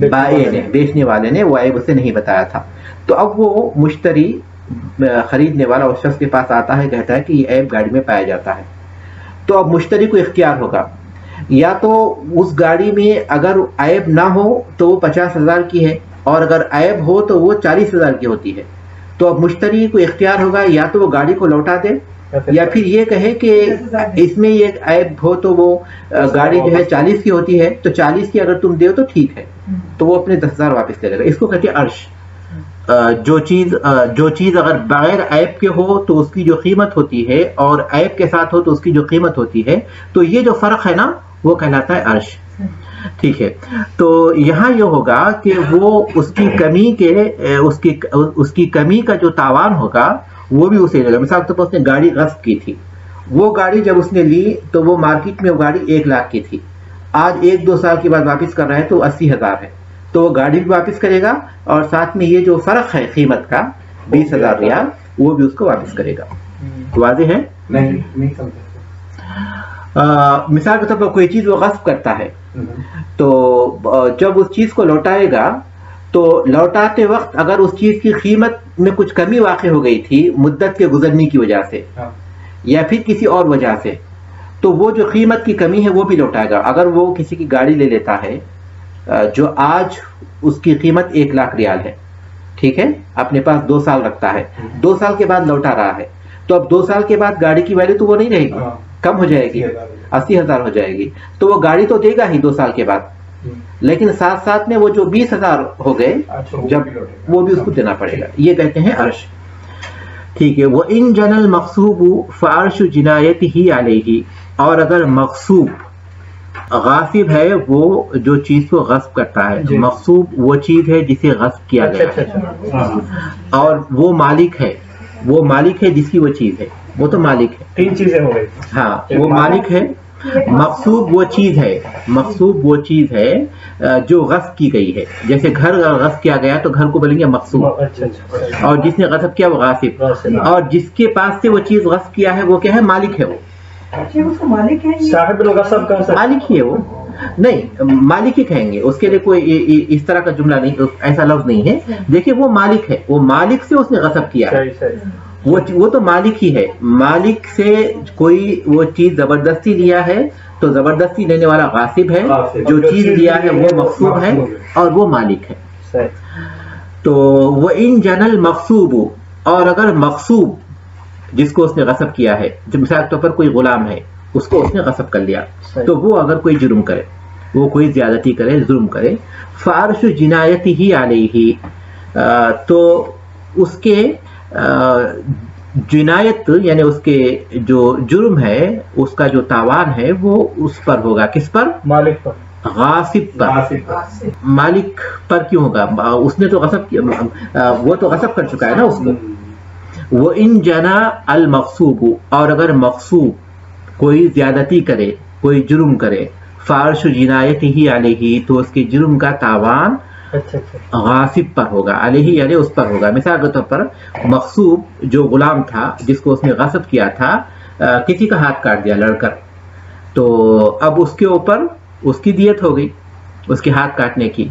بائع نے، بیچنے والے نے وہ عیب اسے نہیں بتایا تھا۔ تو اب وہ مشتری، خریدنے والا اس شخص کے پاس آتا ہے، کہتا ہے کہ یہ عیب گاڑی میں پایا جاتا ہے۔ تو اب مشتری کو اختیار ہوگا، یا تو اس گاڑی میں اگر عیب نہ ہو تو وہ 50,000 کی ہے، اور اگر عیب ہو تو وہ 40,000 کی ہوتی ہے۔ تو اب مشتری کو اختیار ہوگا یا تو وہ گاڑی کو لوٹا دے، یا پھر یہ کہے کہ اس میں یہ عیب ہو تو وہ گاڑی جو ہے 40 کی ہوتی ہے، تو 40 کی اگر تم دیو تو ٹھیک ہے، تو وہ اپنے 10,000 واپس لے لے گا۔ اس کو کہتے ہیں عرش۔ جو چیز اگر بغیر عیب کے ہو تو اس کی جو قیمت ہوتی ہے، اور عیب کے ساتھ ہو تو اس کی جو قیمت ہوتی ہے، تو یہ جو فرق ہے نا وہ کہلاتا ہے عرش، ٹھیک ہے۔ تو یہاں یہ ہوگا کہ وہ اس کی کمی کا جو تاوان ہوگا وہ بھی اسے لے گا۔ مثال کے طور پر اس نے گاڑی غصب کی تھی، وہ گاڑی جب اس نے لی تو وہ مارکیٹ میں وہ گاڑی 1 لاکھ کی تھی، آج 1-2 سال کے بعد واپس کر رہا ہے تو 80,000 ہے، تو وہ گاڑی بھی واپس کرے گا، اور ساتھ میں یہ جو فرق ہے قیمت کا 20,000 ریال، وہ بھی اس کو واپس کرے گا۔ واضح ہے؟ نہیں سمجھا۔ مثال کے طور پر کوئی چیز وہ غصب کرتا ہے، تو جب اس چیز کو لوٹائے گا تو لوٹاتے وقت اگر اس چیز کی قیمت میں کچھ کمی واقع ہو گئی تھی مدت کے گزرنے کی وجہ سے یا پھر کسی اور وجہ سے، تو وہ جو قیمت کی کمی ہے وہ بھی لوٹائے گا۔ اگر وہ کسی کی گاڑی لے لیتا ہے جو آج اس کی قیمت 1 لاکھ ریال ہے، ٹھیک ہے، اپنے پاس 2 سال رکھتا ہے، 2 سال کے بعد لوٹا رہا ہے، تو اب 2 سال کے بعد گاڑی کی ویلیو تو وہ نہیں رہے گی، کم ہو جائے گی، 80,000 ہو جائے گی، تو وہ گاڑی تو دے گا ہی 2 سال کے بعد، لیکن ساتھ ساتھ میں وہ جو 20,000 ہو گئے جب وہ بھی اس کو دینا پڑے گا۔ یہ کہتے ہیں عرش، ٹھیک ہے۔ وَإِن جَنَى الْمَغْصُوبُ فَعَرْشُ جِنَایَتِهِ عَلَيْهِ، اور اگر مغصوب غاصب ہے وہ جو چیز کو غصب کرتا ہے، جی۔ مغصوب وہ چیز ہے جسے غصب کیا اچھا گیا اچھا ہے، اچھا ہاں اور وہ مالک ہے جس کی وہ چیز ہے، وہ تو مالک ہے، تین چیزیں ہو گئی ہاں وہ مالک ہے۔ مغصوب وہ چیز ہے جو غصب کی گئی ہے، جیسے گھر غصب کیا گیا تو گھر کو بولیں گے مغصوب، اچھا اچھا اور جس نے غصب کیا وہ غاصب، غاصب۔ اور جس کے پاس سے وہ چیز غصب کیا ہے وہ کیا ہے؟ مالک ہے، وہ مالک ہے صاحب الغصب کا سر مالک ہی ہے، وہ نہیں مالک ہی کہیں گے، اس کے لیے کوئی اس طرح کا جملہ نہیں، ایسا لفظ نہیں ہے۔ دیکھیے وہ مالک ہے، وہ مالک سے اس نے غصب کیا ہے، صحیح صحیح وہ تو مالک ہی ہے۔ مالک سے کوئی وہ چیز زبردستی لیا ہے تو زبردستی لینے والا غاصب ہے، جو چیز لیا ہے وہ مغصوب ہے اور وہ مالک ہے۔ صحیح تو وہ ان جنل مغصوب، اور اگر مغصوب جس کو اس نے غصب کیا ہے، جو مثال کے طور پر کوئی غلام ہے اس کو اس نے غصب کر لیا، تو وہ اگر کوئی جرم کرے، وہ کوئی زیادتی کرے، ظلم کرے، فارش جنایت ہی علیہ، تو اس کے جنایت یعنی اس کے جو جرم ہے اس کا جو تاوان ہے وہ اس پر ہوگا، کس پر؟ مالک پر، غاصب پر۔ مالک پر کیوں ہوگا؟ اس نے تو غصب کیا، وہ تو غصب کر چکا ہے نا اس کو۔ وہ ان جنا المغصوب، اور اگر مغصوب کوئی زیادتی کرے، کوئی جرم کرے، فارش جنایت ہی علیہ، تو اس کے جرم کا تاوان اچھا اچھا غاصب پر ہوگا، علیہ یعنی اس پر ہوگا۔ مثال کے طور پر مغصوب جو غلام تھا جس کو اس نے غصب کیا تھا، کسی کا ہاتھ کاٹ دیا لڑ کر، تو اب اس کے اوپر اس کی دیت ہو گئی اس کے ہاتھ کاٹنے کی،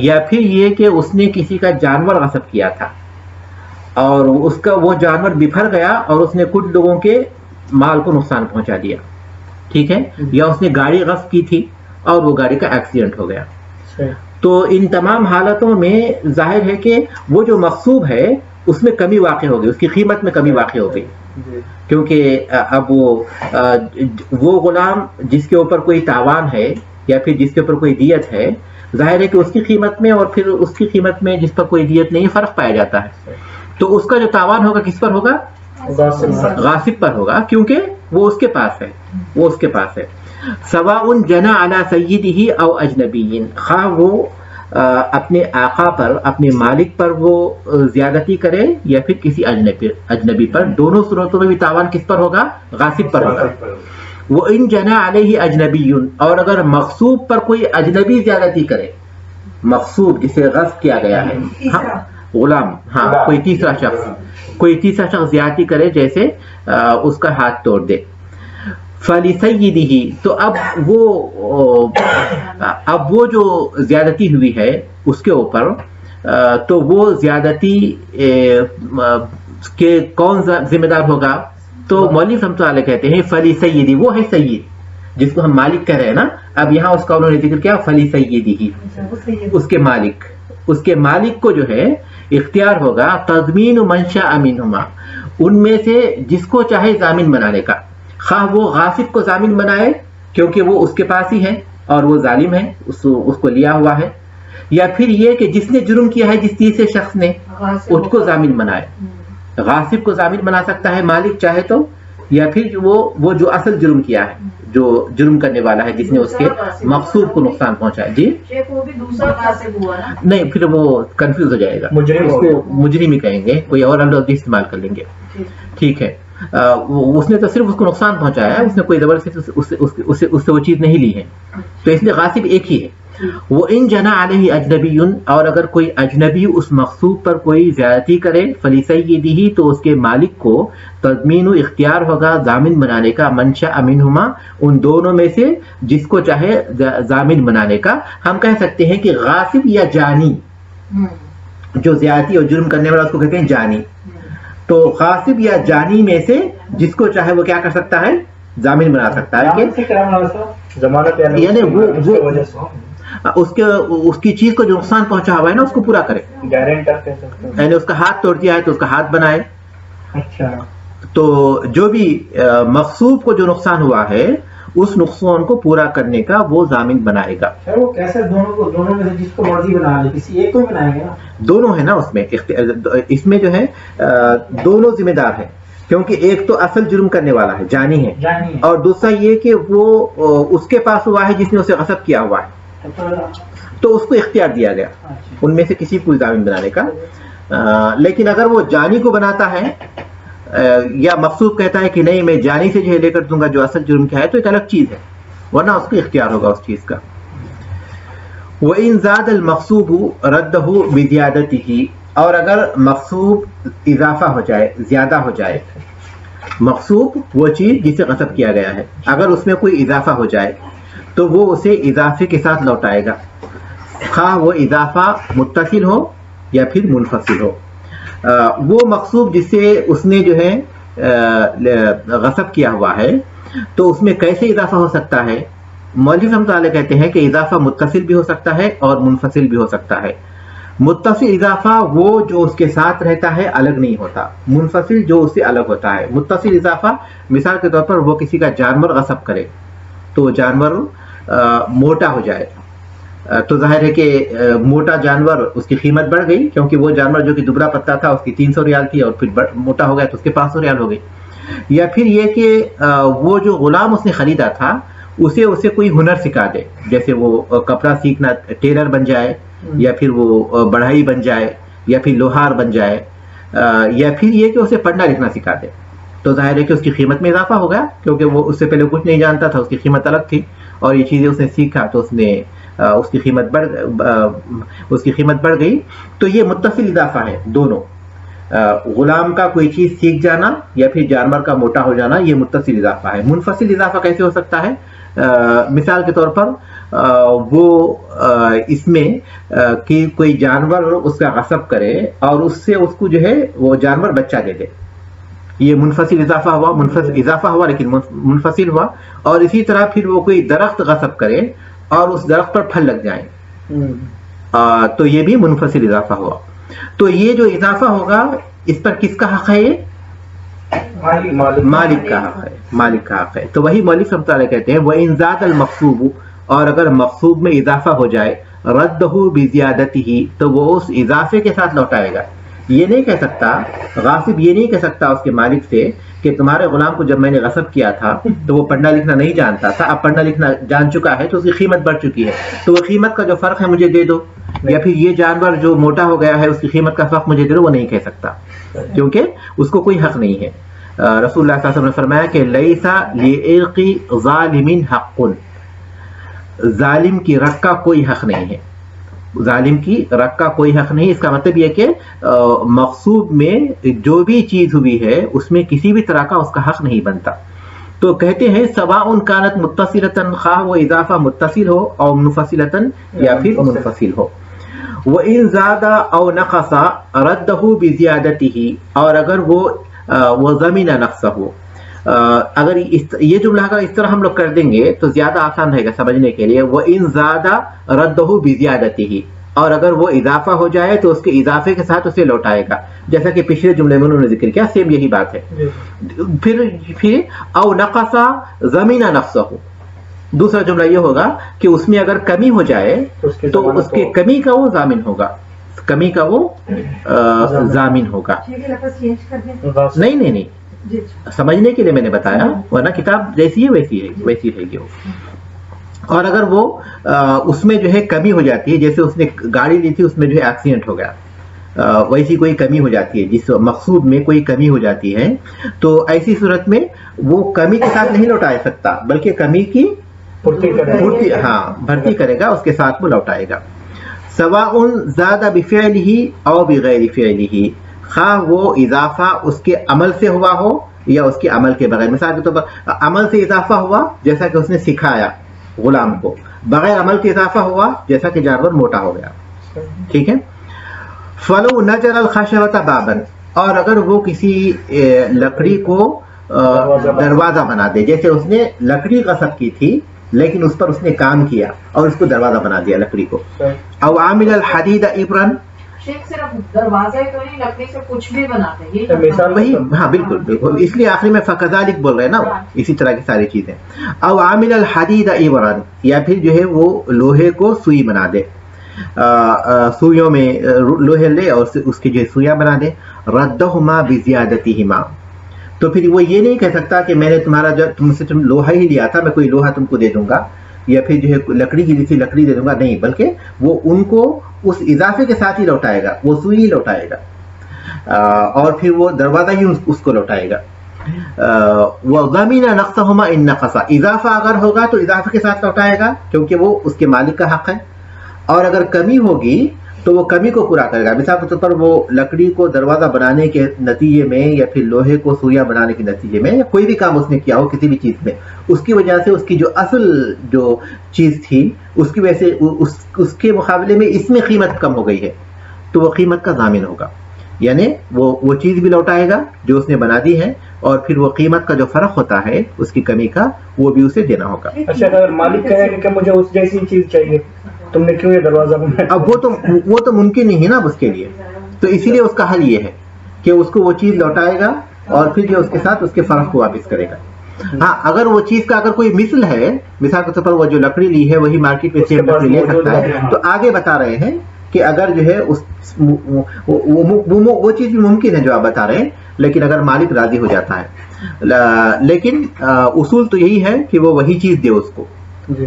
یا پھر یہ کہ اس نے کسی کا جانور غصب کیا تھا اور اس کا وہ جانور بپھر گیا اور اس نے کچھ لوگوں کے مال کو نقصان پہنچا دیا، ٹھیک ہے، یا اس نے گاڑی غصب کی تھی اور وہ گاڑی کا ایکسیڈنٹ ہو گیا، تو ان تمام حالتوں میں ظاہر ہے کہ وہ جو مغصوب ہے اس میں کمی واقع ہو گئی، اس کی قیمت میں کمی واقع ہو گئی، کیونکہ اب وہ غلام جس کے اوپر کوئی تاوان ہے یا پھر جس کے اوپر کوئی دیت ہے، ظاہر ہے کہ اس کی قیمت میں اور پھر اس کی قیمت میں جس پر کوئی دیت نہیں فرق پایا جاتا ہے، تو اس کا جو تاوان ہوگا کس پر ہوگا؟ غاصب پر ہوگا، کیونکہ وہ اس کے پاس ہے، سواء جنى على سیدہ او اجنبی، خواہ وہ اپنے آقا پر، اپنے مالک پر وہ زیادتی کرے یا پھر کسی اجنبی پر، دونوں صورتوں میں بھی تاوان کس پر ہوگا؟ غاصب پر ہوگا۔ وہ ان جنى علیہ اجنبی، اور اگر مغصوب پر کوئی اجنبی زیادتی کرے، مغصوب جسے غصب کیا گیا ہے، ہاں غلام، ہاں کوئی تیسرا شخص زیادتی کرے، جیسے اس کا ہاتھ توڑ دے، فَلِسَيِّدِهِ، تو اب وہ جو زیادتی ہوئی ہے اس کے اوپر، تو وہ زیادتی کے کون ذمہ دار ہوگا؟ تو مولوی رحمۃ اللہ علیہ کہتے ہیں فَلِسَيِّدِهِ، وہ ہے سید جس کو ہم مالک کہہ رہے ہیں نا، اب یہاں اس کا انہوں نے ذکر کیا فَلِسَيِّدِهِ، اس کے مالک کو جو ہے اختیار ہوگا تضمین منشاء منہما، ان میں سے جس کو چاہے ضامن بنانے کا، خواہ وہ غاصب کو ضامن بنائے کیونکہ وہ اس کے پاس ہی ہے اور وہ ظالم ہے، اس کو لیا ہوا ہے، یا پھر یہ کہ جس نے جرم کیا ہے جس تیسرے شخص نے اس کو ضامن بنائے، غاصب کو ضامن بنا سکتا ہے مالک چاہے تو، یا پھر وہ جو اصل جرم کیا ہے، جو جرم کرنے والا ہے جس نے اس کے مغصوب کو نقصان پہنچایا، جی وہ بھی دوسرا غاصب ہوا نا، نہیں پھر وہ کنفیوز ہو جائے گا، مجرم اس کو مجرم ہی کہیں گے، کوئی اور لفظ استعمال کر لیں گے، ٹھیک ہے، اس نے تو صرف اس کو نقصان پہنچایا ہے، اس نے کوئی زبردستی اس سے وہ چیز نہیں لی ہے، تو اس لیے غاصب ایک ہی ہے۔ وہ ان جنى علیہ اجنبی، اور اگر کوئی اجنبی اس مغصوب پر کوئی زیادتی کرے، فَلِسَيِّدِهِ، تو اس کے مالک کو تضمین و اختیار ہوگا ضامن بنانے کا، منشاء منہما، ان دونوں میں سے جس کو چاہے ضامن بنانے کا۔ ہم کہہ سکتے ہیں کہ غاصب یا جانی، جو زیادتی اور جرم کرنے والا اس کو کہتے ہیں جانی، تو غاصب یا جانی میں سے جس کو چاہے وہ کیا کر سکتا ہے؟ ضامن بنا سکتا ہے، یعنی وہ اس کی چیز کو جو نقصان پہنچا ہوا ہے نا اس کو پورا کرے، یعنی اس کا ہاتھ توڑ دیا ہے تو اس کا ہاتھ بنائے، اچھا، تو جو بھی مغصوب کو جو نقصان ہوا ہے اس نقصان کو پورا کرنے کا وہ ضامن بنائے گا۔ وہ کیسے دونوں میں سے جس کو مرضی بنا لے، کسی ایک کو ہی بنائے گا، دونوں ہے نا اس میں جو ہے دونوں ذمہ دار ہیں، کیونکہ ایک تو اصل جرم کرنے والا ہے، جانی ہے، جانی ہے، اور دوسرا یہ کہ وہ اس کے پاس ہوا ہے جس نے اسے غصب کیا ہوا ہے، تو اس کو اختیار دیا گیا ان میں سے کسی کو ضامن بنانے کا۔ لیکن اگر وہ جانی کو بناتا ہے یا مقصوب کہتا ہے کہ نہیں میں جانی سے جو ہے لے کر دوں گا جو اصل جرم کیا ہے، تو ایک الگ چیز ہے، ورنہ اس کو اختیار ہوگا اس چیز کا۔ وَإِن زَادَ الْمَقْصُوبُ رَدَّهُ بِزِيَادَتِهِ، اور اگر مقصوب اضافہ ہو جائے، زیادہ ہو جائے، مقصوب وہ چیز جسے غصب کیا گیا ہے، اگر اس میں کوئی اضافہ ہو جائے تو وہ اسے اضافے کے ساتھ لوٹائے گا، خواہ وہ اضافہ متصل ہو یا پھر منفصل ہو۔ وہ مقصوب جس سے اس نے جو ہے غصب کیا ہوا ہے، تو اس میں کیسے اضافہ ہو سکتا ہے؟ مولوی رحمۃ اللہ علیہ کہتے ہیں کہ اضافہ متصل بھی ہو سکتا ہے اور منفصل بھی ہو سکتا ہے۔ متصل اضافہ وہ جو اس کے ساتھ رہتا ہے الگ نہیں ہوتا، منفصل جو اس سے الگ ہوتا ہے۔ متصل اضافہ مثال کے طور پر وہ کسی کا جانور غصب کرے تو وہ جانور موٹا ہو جائے، تو ظاہر ہے کہ موٹا جانور اس کی قیمت بڑھ گئی، کیونکہ وہ جانور جو کہ دبلا پتلا تھا اس کی 300 ریال تھی، اور پھر موٹا ہو گیا تو اس کے 500 ریال ہو گئی۔ یا پھر یہ کہ وہ جو غلام اس نے خریدا تھا اسے کوئی ہنر سکھا دے، جیسے وہ کپڑا سیکھنا، ٹیلر بن جائے، یا پھر وہ بڑھائی بن جائے، یا پھر لوہار بن جائے، یا پھر یہ کہ اسے پڑھنا لکھنا سکھا دے، تو ظاہر ہے کہ اس کی قیمت میں اضافہ ہو گیا، کیونکہ وہ اس سے پہلے کچھ نہیں جانتا تھا، اس کی قیمت الگ تھی، اور یہ چیزیں اس نے سیکھا تو اس کی قیمت بڑھ گئی۔ تو یہ متصل اضافہ ہے دونوں، غلام کا کوئی چیز سیکھ جانا یا پھر جانور کا موٹا ہو جانا، یہ متصل اضافہ ہے۔ منفصل اضافہ کیسے ہو سکتا ہے؟ مثال کے طور پر وہ اس میں کہ کوئی جانور اس کا غصب کرے اور اس سے اس کو جو ہے وہ جانور بچہ دے دے، یہ منفصل اضافہ ہوا، منفصل اضافہ ہوا لیکن منفصل ہوا۔ اور اسی طرح پھر وہ کوئی درخت غصب کرے اور اس درخت پر پھل لگ جائیں، تو یہ بھی منفصل اضافہ ہوا۔ تو یہ جو اضافہ ہوگا اس پر کس کا حق ہے؟ یہ مالک کا حق ہے، مالک کا حق ہے۔ تو وہی مولوی رحمۃ اللہ علیہ کہتے ہیں وَإِن زَادَ الْمَقْصُوبُ، اور اگر مقصوب میں اضافہ ہو جائے، رَدَّهُ بِزِيَادَتِهِ، تو وہ اس اضافے کے ساتھ لوٹائے گا۔ یہ نہیں کہہ سکتا غاصب، یہ نہیں کہہ سکتا اس کے مالک سے کہ تمہارے غلام کو جب میں نے غصب کیا تھا تو وہ پڑھنا لکھنا نہیں جانتا تھا، اب پڑھنا لکھنا جان چکا ہے تو اس کی قیمت بڑھ چکی ہے، تو وہ قیمت کا جو فرق ہے مجھے دے دو، یا پھر یہ جانور جو موٹا ہو گیا ہے اس کی قیمت کا فرق مجھے دے دو، وہ نہیں کہہ سکتا، کیونکہ اس کو کوئی حق نہیں ہے۔ رسول اللہ صلی اللہ علیہ وسلم نے فرمایا کہ لیسا لعرق ظالم حق، ظالم کی رق کا کوئی حق نہیں ہے، ظالم کی رق کا کوئی حق نہیں۔ اس کا مطلب یہ کہ مقصوب میں جو بھی چیز ہوئی ہے اس میں کسی بھی طرح کا اس کا حق نہیں بنتا۔ تو کہتے ہیں سواء کانت متصلۃ، خواہ وہ اضافہ متصل ہو اور منفصلۃ یا پھر منفصل ہو۔ وَإِن زَادَ أَوْ نَقَصَ رَدَّهُ بِزِيَادَتِهِ، اور اگر وہ زمین نقص ہو، اگر یہ جملہ اگر اس طرح ہم لوگ کر دیں گے تو زیادہ آسان رہے گا سمجھنے کے لیے۔ وَإِن زَادَ رَدَّهُ بِزِيَادَتِهِ، اور اگر وہ اضافہ ہو جائے تو اس کے اضافے کے ساتھ اسے لوٹائے گا، جیسا کہ پچھلے جملے میں انہوں نے ذکر کیا، سیم یہی بات ہے۔ پھر او نقص زمین نقص ہو، دوسرا جملہ یہ ہوگا کہ اس میں اگر کمی ہو جائے تو اس کے کمی کا وہ ضامن ہوگا، کمی کا وہ ضامن ہوگا۔ نہیں سمجھنے کے لیے میں نے بتایا، ورنہ کتاب جیسی ہے ویسی رہے گی وہ۔ اور اگر وہ اس میں جو ہے کمی ہو جاتی ہے، جیسے اس نے گاڑی لی تھی اس میں جو ہے ایکسیڈنٹ ہو گیا، ویسی کوئی کمی ہو جاتی ہے، جس مقصود میں کوئی کمی ہو جاتی ہے، تو ایسی صورت میں وہ کمی کے ساتھ نہیں لوٹا سکتا، بلکہ کمی کی بھرتی کرے گا، اس کے ساتھ وہ لوٹائے گا۔ سواء زاد بفعلہ او بغیر فعلہ، خواہ وہ اضافہ اس کے عمل سے ہوا ہو یا اس کے عمل کے بغیر۔ مثال کے طور پر عمل سے اضافہ ہوا جیسا کہ اس نے سکھایا غلام کو، بغیر عمل کے اضافہ ہوا جیسا کہ جانور موٹا ہو گیا، ٹھیک ہے۔ فلو نجر الخشبۃ بابا، اور اگر وہ کسی لکڑی کو دروازہ بنا دے، جیسے اس نے لکڑی غصب کی تھی لیکن اس پر اس نے کام کیا اور اس کو دروازہ بنا دیا لکڑی کو۔ او عامل الحدید ابرن، صرف دروازے تو نہیں، لکڑی سے کچھ بھی بناتے ہیں، وہی ہاں بالکل، اس لیے آخری میں فکذالک بول رہے ہیں نا، اسی طرح کی ساری چیزیں۔ او عامل الحدید ابرن، یا پھر جو ہے وہ لوہے کو سوئی بنا دے، سوئیوں میں لوہے لے اور اس کی جو سوئیاں بنا دے۔ ردہما بزیادتہما، تو پھر وہ یہ نہیں کہہ سکتا کہ میں نے تمہارا جو تم سے لوہا ہی لیا تھا، میں کوئی لوہا تم کو دے دوں گا یا پھر جو ہے لکڑی کی جیسی لکڑی دے دوں گا، نہیں، بلکہ وہ ان کو اس اضافے کے ساتھ ہی لوٹائے گا، وہ سوئی ہی لوٹائے گا اور پھر وہ دروازہ ہی اس کو لوٹائے گا۔ وَضَمِنَ نَقْصَهُمَا إِن نَقَصَ، اضافہ اگر ہوگا تو اضافے کے ساتھ لوٹائے گا کیونکہ وہ اس کے مالک کا حق ہے، اور اگر کمی ہوگی تو وہ کمی کو پورا کرے گا۔ مثال کے طور پر وہ لکڑی کو دروازہ بنانے کے نتیجے میں یا پھر لوہے کو سویا بنانے کے نتیجے میں یا کوئی بھی کام اس نے کیا ہو کسی بھی چیز میں، اس کی وجہ سے اس کی جو اصل جو چیز تھی اس کی وجہ سے اس کے مقابلے میں اس میں قیمت کم ہو گئی ہے، تو وہ قیمت کا ضامن ہوگا، یعنی وہ چیز بھی لوٹائے گا جو اس نے بنا دی ہے، اور پھر وہ قیمت کا جو فرق ہوتا ہے اس کی کمی کا وہ بھی اسے دینا ہوگا۔ اچھا، اگر مالک کہے کہ مجھے اس جیسی چیز چاہیے، تم نے کیوں یہ دروازہ بنایا؟ اب وہ تو ممکن نہیں ہے نا اس کے لیے، تو اسی لیے اس کا حل یہ ہے کہ اس کو وہ چیز لوٹائے گا اور پھر جو اس کے ساتھ اس کے فرق کو واپس کرے گا۔ ہاں، اگر وہ چیز کا اگر کوئی مثل ہے، مثال کے طور پر وہ جو لکڑی لی ہے وہی مارکیٹ میں سیم لکڑی لے سکتا ہے، تو آگے بتا رہے ہیں کہ اگر جو ہے وہ چیز بھی ممکن ہے جو آپ بتا رہے ہیں، لیکن اگر مالک راضی ہو جاتا ہے، لیکن اصول تو یہی ہے کہ وہ وہی چیز دے اس کو،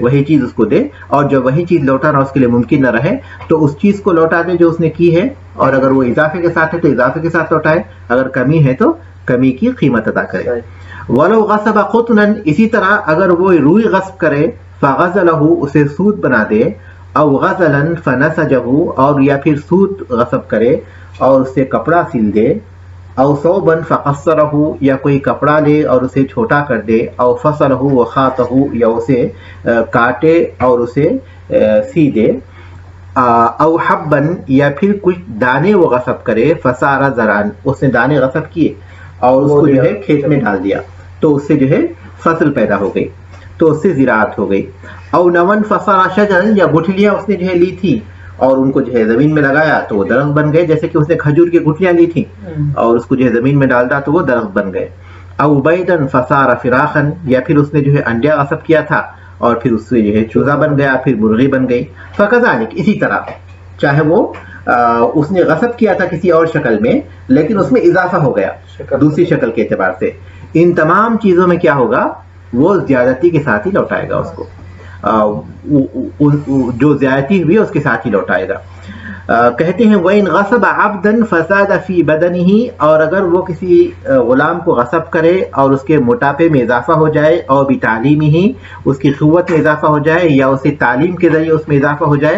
وہی چیز اس کو دے، اور جب وہی چیز لوٹانا اس کے لیے ممکن نہ رہے تو اس چیز کو لوٹا دے جو اس نے کی ہے، اور اگر وہ اضافے کے ساتھ ہے تو اضافے کے ساتھ لوٹائے، اگر کمی ہے تو کمی کی قیمت ادا کرے۔ وَلَوْ غَصَبَ قُطْنًا، اسی طرح اگر وہ روئی غصب کرے، فَغَزَلَهُ، اسے سوت بنا دے، او غزلاً فنسجہ، اور یا پھر سوت غصب کرے اور اس سے کپڑا سل دے، او ثوباً فقصرہ، یا کوئی کپڑا لے اور اسے چھوٹا کر دے، او فصلہ وخاطہ، یا اسے کاٹے اور اسے سی دے، او حباً، یا پھر کچھ دانے وہ غصب کرے، فصار زرعاً، اس نے دانے غصب کیے اور اس کو جو ہے کھیت میں ڈال دیا تو اس سے جو ہے فصل پیدا ہو گئی، تو اس سے زراعت ہو گئی۔ او نون فصار شجرا، یا گٹھلیاں اس نے جو ہے لی تھی اور ان کو جو ہے زمین میں لگایا تو وہ درخت بن گئے، جیسے کہ اس نے کھجور کی گٹھلیاں لی تھیں اور اس کو جو ہے زمین میں ڈال دا تو وہ درخت بن گئے۔ او بیضا فصار فراخا، یا پھر اس نے جو ہے انڈیا غصب کیا تھا اور پھر اس سے جو ہے چوزا بن گیا، پھر مرغی بن گئی۔ فکذالک، اسی طرح چاہے وہ اس نے غصب کیا تھا کسی اور شکل میں لیکن اس میں اضافہ ہو گیا دوسری شکل کے اعتبار سے، ان تمام چیزوں میں کیا ہوگا، وہ زیادتی کے ساتھ ہی لوٹائے گا اس کو، جو زیادتی ہوئی اس کے ساتھ ہی لوٹائے گا۔ کہتے ہیں وَإِنْ غَصَبَ عَبْدًا فَزَادَ فِي بَدَنِهِ، اور اگر وہ کسی غلام کو غصب کرے اور اس کے موٹاپے میں اضافہ ہو جائے، اور بِتَعْلِيمِهِ، اس کی قوت میں اضافہ ہو جائے یا اسے تعلیم کے ذریعے اس میں اضافہ ہو جائے،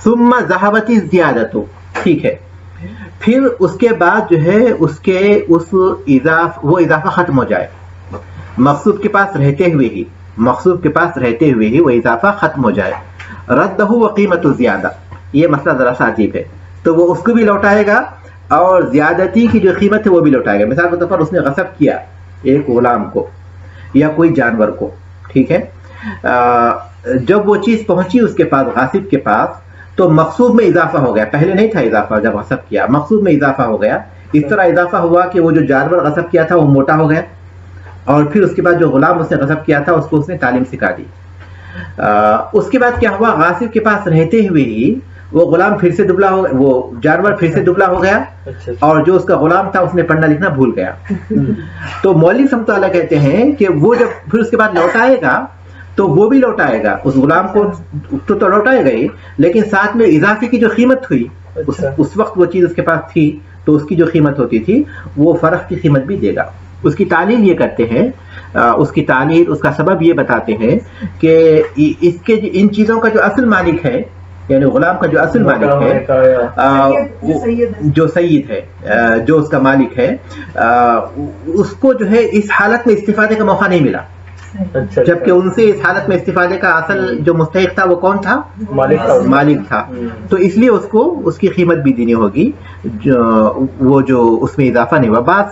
ثُمَّ ذَهَبَتِ الزِّيَادَةُ، ٹھیک ہے، پھر اس کے بعد جو ہے وہ اضافہ ختم ہو جائے، مقصود کے پاس رہتے ہوئے ہی وہ اضافہ ختم ہو جائے، رَدَّهُ وَقِيمَةُ الزِّيَادَةِ، یہ مسئلہ ذرا سا عجیب ہے، تو وہ اس کو بھی لوٹائے گا اور زیادتی کی جو قیمت ہے وہ بھی لوٹائے گا۔ مثال کے طور پر اس نے غصب کیا ایک غلام کو یا کوئی جانور کو، ٹھیک ہے، جب وہ چیز پہنچی اس کے پاس، غاصب کے پاس، تو مقصود میں اضافہ ہو گیا، پہلے نہیں تھا اضافہ، جب غصب کیا مقصود میں اضافہ ہو گیا، اس طرح اضافہ ہوا کہ وہ جو جانور غصب کیا تھا وہ موٹا ہو گیا، اور پھر اس کے بعد جو غلام اس نے غصب کیا تھا اس کو اس نے تعلیم سکھا دی۔ اس کے بعد کیا ہوا، غاصب کے پاس رہتے ہوئے ہی وہ غلام پھر سے دبلا ہو گیا، وہ جانور پھر سے دبلا ہو گیا، اور جو اس کا غلام تھا اس نے پڑھنا لکھنا بھول گیا۔ تو مولوی رحمۃ اللہ کہتے ہیں کہ وہ جب پھر اس کے بعد لوٹائے گا تو وہ بھی لوٹائے گا، اس غلام کو تو لوٹائے گا ہی، لیکن ساتھ میں اضافے کی جو قیمت ہوئی اس وقت وہ چیز اس کے پاس تھی تو اس کی جو قیمت ہوتی تھی وہ فرق کی قیمت بھی دے گا۔ اس کی تعلیل یہ کرتے ہیں، اس کا سبب یہ بتاتے ہیں کہ اس کے ان چیزوں کا جو اصل مالک ہے، یعنی غلام کا جو اصل مالک ہے، جو سید ہے، جو اس کا مالک ہے، اس کو جو ہے اس حالت میں استفادے کا موقع نہیں ملا، جبکہ ان سے اس حالت میں استفادے کا اصل جو مستحق تھا وہ کون تھا، مالک تھا، تو اس لیے اس کو اس کی قیمت بھی دینی ہوگی، وہ جو اس میں اضافہ نہیں ہوا۔ بعض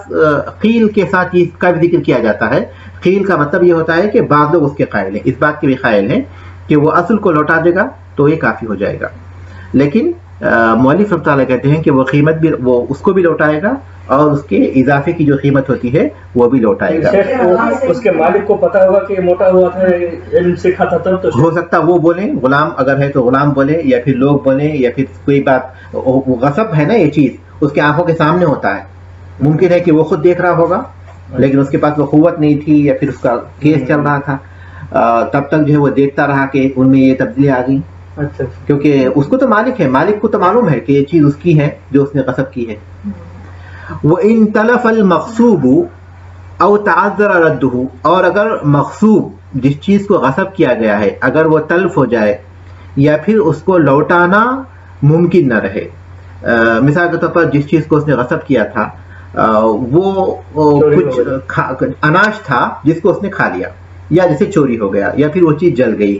قیل کے ساتھ اس کا بھی ذکر کیا جاتا ہے، قیل کا مطلب یہ ہوتا ہے کہ بعض لوگ اس کے قائل ہیں، اس بات کے بھی قائل ہیں کہ وہ اصل کو لوٹا دے گا تو یہ کافی ہو جائے گا، لیکن مؤلف رحمۃ اللہ کہتے ہیں کہ وہ قیمت بھی وہ اس کو بھی لوٹائے گا اور اس کے اضافے کی جو قیمت ہوتی ہے وہ بھی لوٹائے گا۔ اس کے مالک کو پتا ہوگا کہ موٹا ہوا تھا، علم سیکھا تھا، تب تو ہو سکتا وہ بولیں، غلام اگر ہے تو غلام بولے، یا پھر لوگ بولیں، یا پھر کوئی بات، غصب ہے نا یہ چیز اس کے آنکھوں کے سامنے ہوتا ہے، ممکن ہے کہ وہ خود دیکھ رہا ہوگا لیکن اس کے پاس وہ قوت نہیں تھی یا پھر اس کا کیس چل رہا تھا، تب تک جو ہے وہ دیکھتا رہا کہ ان میں یہ تبدیلی آ گئی. اچھا کیونکہ اس کو تو مالک ہے، مالک کو تو معلوم ہے کہ یہ چیز اس کی ہے جو اس نے غصب کی ہے. وَإِن تَلَفَ الْمَغْصُوبُ أَوْ تَعَذَّرَ رَدُّهُ، اور اگر مغصوب جس چیز کو غصب کیا گیا ہے اگر وہ تلف ہو جائے یا پھر اس کو لوٹانا ممکن نہ رہے. مثال کے طور پر جس چیز کو اس نے غصب کیا تھا وہ کچھ اناج تھا جس کو اس نے کھا لیا، یا جیسے چوری ہو گیا یا پھر وہ چیز جل گئی،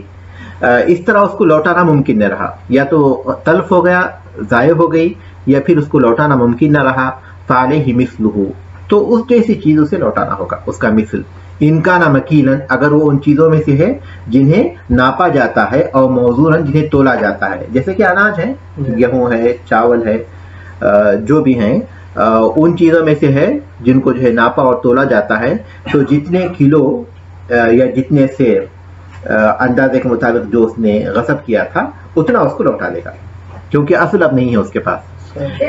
اس طرح اس کو لوٹانا ممکن نہ رہا، یا تو تلف ہو گیا، ضائع ہو گئی، یا پھر اس کو لوٹانا ممکن نہ رہا. فعلیہ مثلہ، تو اس جیسی چیز اسے لوٹانا ہوگا، اس کا مثل. ان کا مکیلن، اگر وہ ان چیزوں میں سے ہے جنہیں ناپا جاتا ہے، اور موزوناً جنہیں تولا جاتا ہے، جیسے کہ اناج ہے، گیہوں ہے، چاول ہے، جو بھی ہیں ان چیزوں میں سے ہے جن کو جو ہے ناپا اور تولا جاتا ہے، تو جتنے کلو یا جتنے سے اندازے کے مطابق جو اس نے غصب کیا تھا اتنا اس کو لوٹا لے گا، کیونکہ اصل اب نہیں ہے اس کے پاس.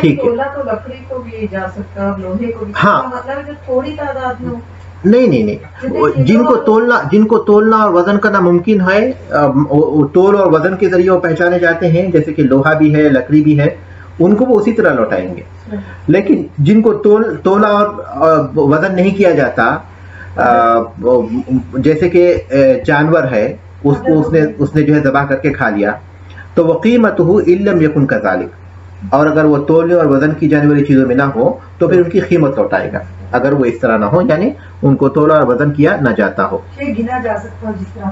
ٹھیک ہے، تو لکڑی کو بھی جا سکتا ہے، لوہے کو بھی. ہاں، مطلب جو تھوڑی تعداد میں نہیں، جن کو تولنا اور وزن کرنا ممکن ہے، تول اور وزن کے ذریعے وہ پہچانے جاتے ہیں، جیسے کہ لوہا بھی ہے، لکڑی بھی ہے، ان کو وہ اسی طرح لوٹائیں گے. لیکن جن کو تولا اور وزن نہیں کیا جاتا، جیسے کہ جانور ہے، اس کو اس نے جو ہے ذبح کر کے کھا لیا، تو وہ قیمتہ ان لم یکن کذالک، اور اگر وہ تولنے اور وزن کی جانے والی چیزوں میں نہ ہو تو پھر ان کی قیمت لوٹائے گا، اگر وہ اس طرح نہ ہو، یعنی ان کو تولا اور وزن کیا نہ جاتا ہو. گنا جا سکتا ہے جس طرح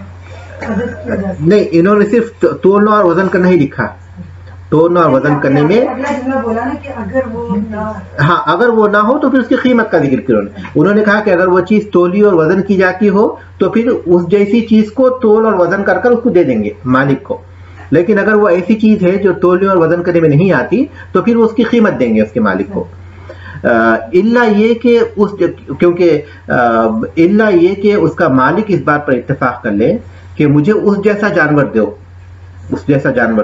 نہیں، انہوں نے صرف تولنا اور وزن کرنا ہی لکھا. تولنا اور وزن کرنے میں بولا نا کہ اگر وہ ہاں، اگر وہ نہ ہو تو پھر اس کی قیمت کا ذکر کیا. انہوں نے کہا کہ اگر وہ چیز تولی اور وزن کی جاتی ہو تو پھر اس جیسی چیز کو تول اور وزن کر کر اس کو دے دیں گے مالک کو. لیکن اگر وہ ایسی چیز ہے جو تولنے اور وزن کرنے میں نہیں آتی تو پھر وہ اس کی قیمت دیں گے اس کے مالک کو. اللہ یہ کہ اس کا مالک اس بات پر اتفاق کر لے کہ مجھے اس جیسا جانور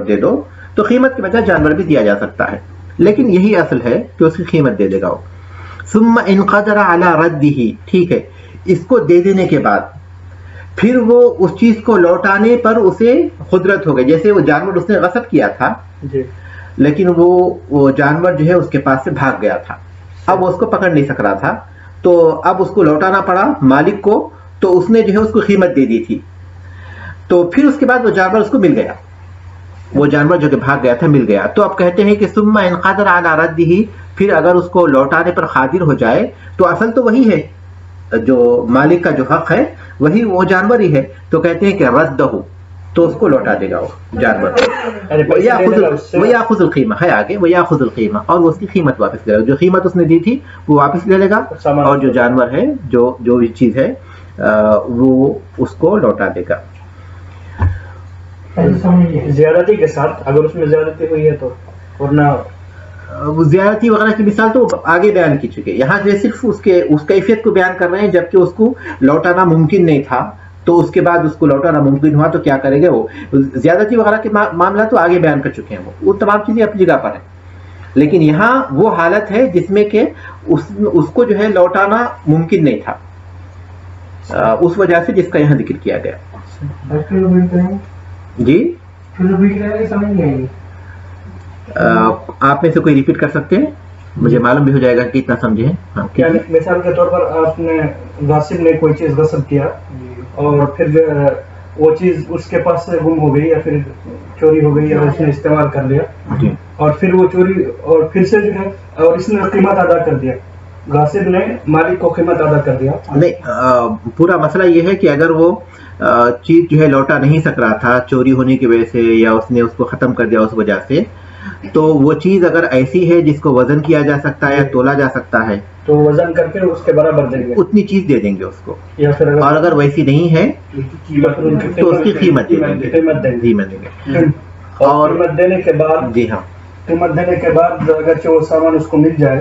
دے دو، تو قیمت کے بجائے جانور بھی دیا جا سکتا ہے، لیکن یہی اصل ہے کہ اس کی قیمت دے دے گا وہ. ثم ان قدر علی رده، ٹھیک ہے، اس کو دے دینے کے بعد پھر وہ اس چیز کو لوٹانے پر اسے قدرت ہو گئی. جیسے وہ جانور اس نے غصب کیا تھا لیکن وہ جانور جو ہے اس کے پاس سے بھاگ گیا تھا، اب وہ اس کو پکڑ نہیں سک رہا تھا، تو اب اس کو لوٹانا پڑا مالک کو، تو اس نے جو ہے اس کو قیمت دے دی تھی. تو پھر اس کے بعد وہ جانور اس کو مل گیا، وہ جانور جو کہ بھاگ گیا تھا مل گیا. تو اب کہتے ہیں کہ ثم ان قدر علی رده، پھر اگر اس کو لوٹانے پر قادر ہو جائے تو اصل تو وہی ہے، جو مالک کا جو حق ہے وہی وہ جانور ہی ہے، تو کہتے ہیں کہ ردہ، تو اس کو لوٹا دے گا وہ جانور. وَيَأْخُذُ الْقِيمَةَ ہے آگے، وَيَأْخُذُ الْقِيمَةَ، اور وہ اس کی قیمت واپس لے گا، جو قیمت اس نے دی تھی وہ واپس لے لے گا، اور جو جانور ہے جو چیز ہے وہ اس کو لوٹا دے گا. زیادتی کے ساتھ اگر اس میں زیادتی ہوئی ہے تو، ورنہ زیادتی وغیرہ کی مثال تو آگے بیان کی چکے. یہاں جو صرف اس کیفیت کو بیان کر رہے ہیں، جبکہ اس کو لوٹانا ممکن نہیں تھا، تو اس کے بعد اس کو لوٹانا ممکن ہوا تو کیا کرے گا وہ. زیادتی وغیرہ کے معاملہ تو آگے بیان کر چکے ہیں، وہ تمام چیزیں اپنی جگہ پر ہیں. لیکن یہاں وہ حالت ہے جس میں کہ اس کو جو ہے لوٹانا ممکن نہیں تھا، اس وجہ سے جس کا یہاں ذکر کیا گیا. جی آپ میں سے کوئی ریپیٹ کر سکتے ہیں؟ مجھے معلوم بھی ہو جائے گا کہ اتنا سمجھے. مثال کے طور پر آپ نے غاصب نے کوئی چیز غصب کیا اور پھر وہ چیز اس کے پاس سے گم ہو گئی یا پھر چوری ہو گئی اور اس نے استعمال کر لیا، اور پھر وہ چوری اور پھر سے جو ہے اور اس نے قیمت ادا کر دیا، غاصب نے مالک کو قیمت ادا کر دیا. نہیں، پورا مسئلہ یہ ہے کہ اگر وہ چیز جو ہے لوٹا نہیں سک رہا تھا چوری ہونے کی وجہ سے، یا اس نے اس کو ختم کر دیا اس وجہ سے، تو وہ چیز اگر ایسی ہے جس کو وزن کیا جا سکتا ہے یا تولا جا سکتا ہے تو وزن کر کے اس کے برابر دیں گے، اتنی چیز دے دیں گے اس کو. یا پھر اور اگر ویسی نہیں ہے تو اس کی قیمت دیں گے. اور قیمت دینے کے بعد، جی ہاں، قیمت دینے کے بعد اگر وہ سامان اس کو مل جائے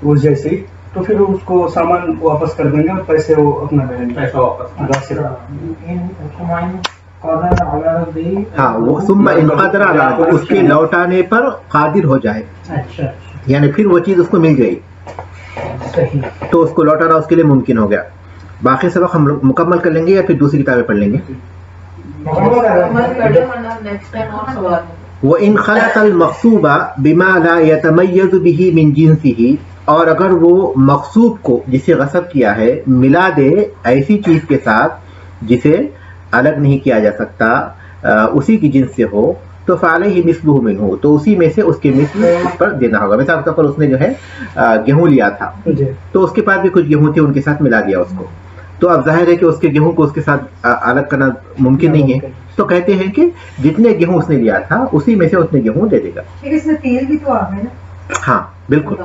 اس جیسی، تو پھر اس کو سامان واپس کر دیں گے اور پیسے وہ اپنا دیں گے. ہاں، وہ ثم ان قدر علی، اس کے لوٹانے پر قادر ہو جائے، یعنی پھر وہ چیز اس کو مل گئی. تو اس کو لوٹانا اس کے لیے ممکن ہو گیا. باقی سبق ہم لوگ مکمل کر لیں گے یا پھر دوسری کتابیں پڑھ لیں گے؟ وَإِنْ خَلَطَ الْمَغْصُوبَ بِمَا لَا يَتَمَيَّزُ بِهِ مِنْ جِنْسِهِ، اور اگر وہ مغصوب کو جسے غصب کیا ہے ملا دے ایسی چیز کے ساتھ جسے الگ نہیں کیا جا سکتا اسی کی جنس سے ہو، تو فعلیہ مثلہ منہ، تو اسی میں سے اس کے مثل اس پر دینا ہوگا. مثال کے طور پر اس نے جو ہے گیہوں لیا تھا تو اس کے پاس بھی کچھ گیہوں تھے، ان کے ساتھ ملا دیا اس کو، تو اب ظاہر ہے کہ اس کے گیہوں کو اس کے ساتھ الگ کرنا ممکن نہیں ہے، تو کہتے ہیں کہ جتنے گیہوں اس نے لیا تھا اسی میں سے اس نے گیہوں دے دے گا. اس میں تیل بھی تو آ گیا نا. ہاں بالکل،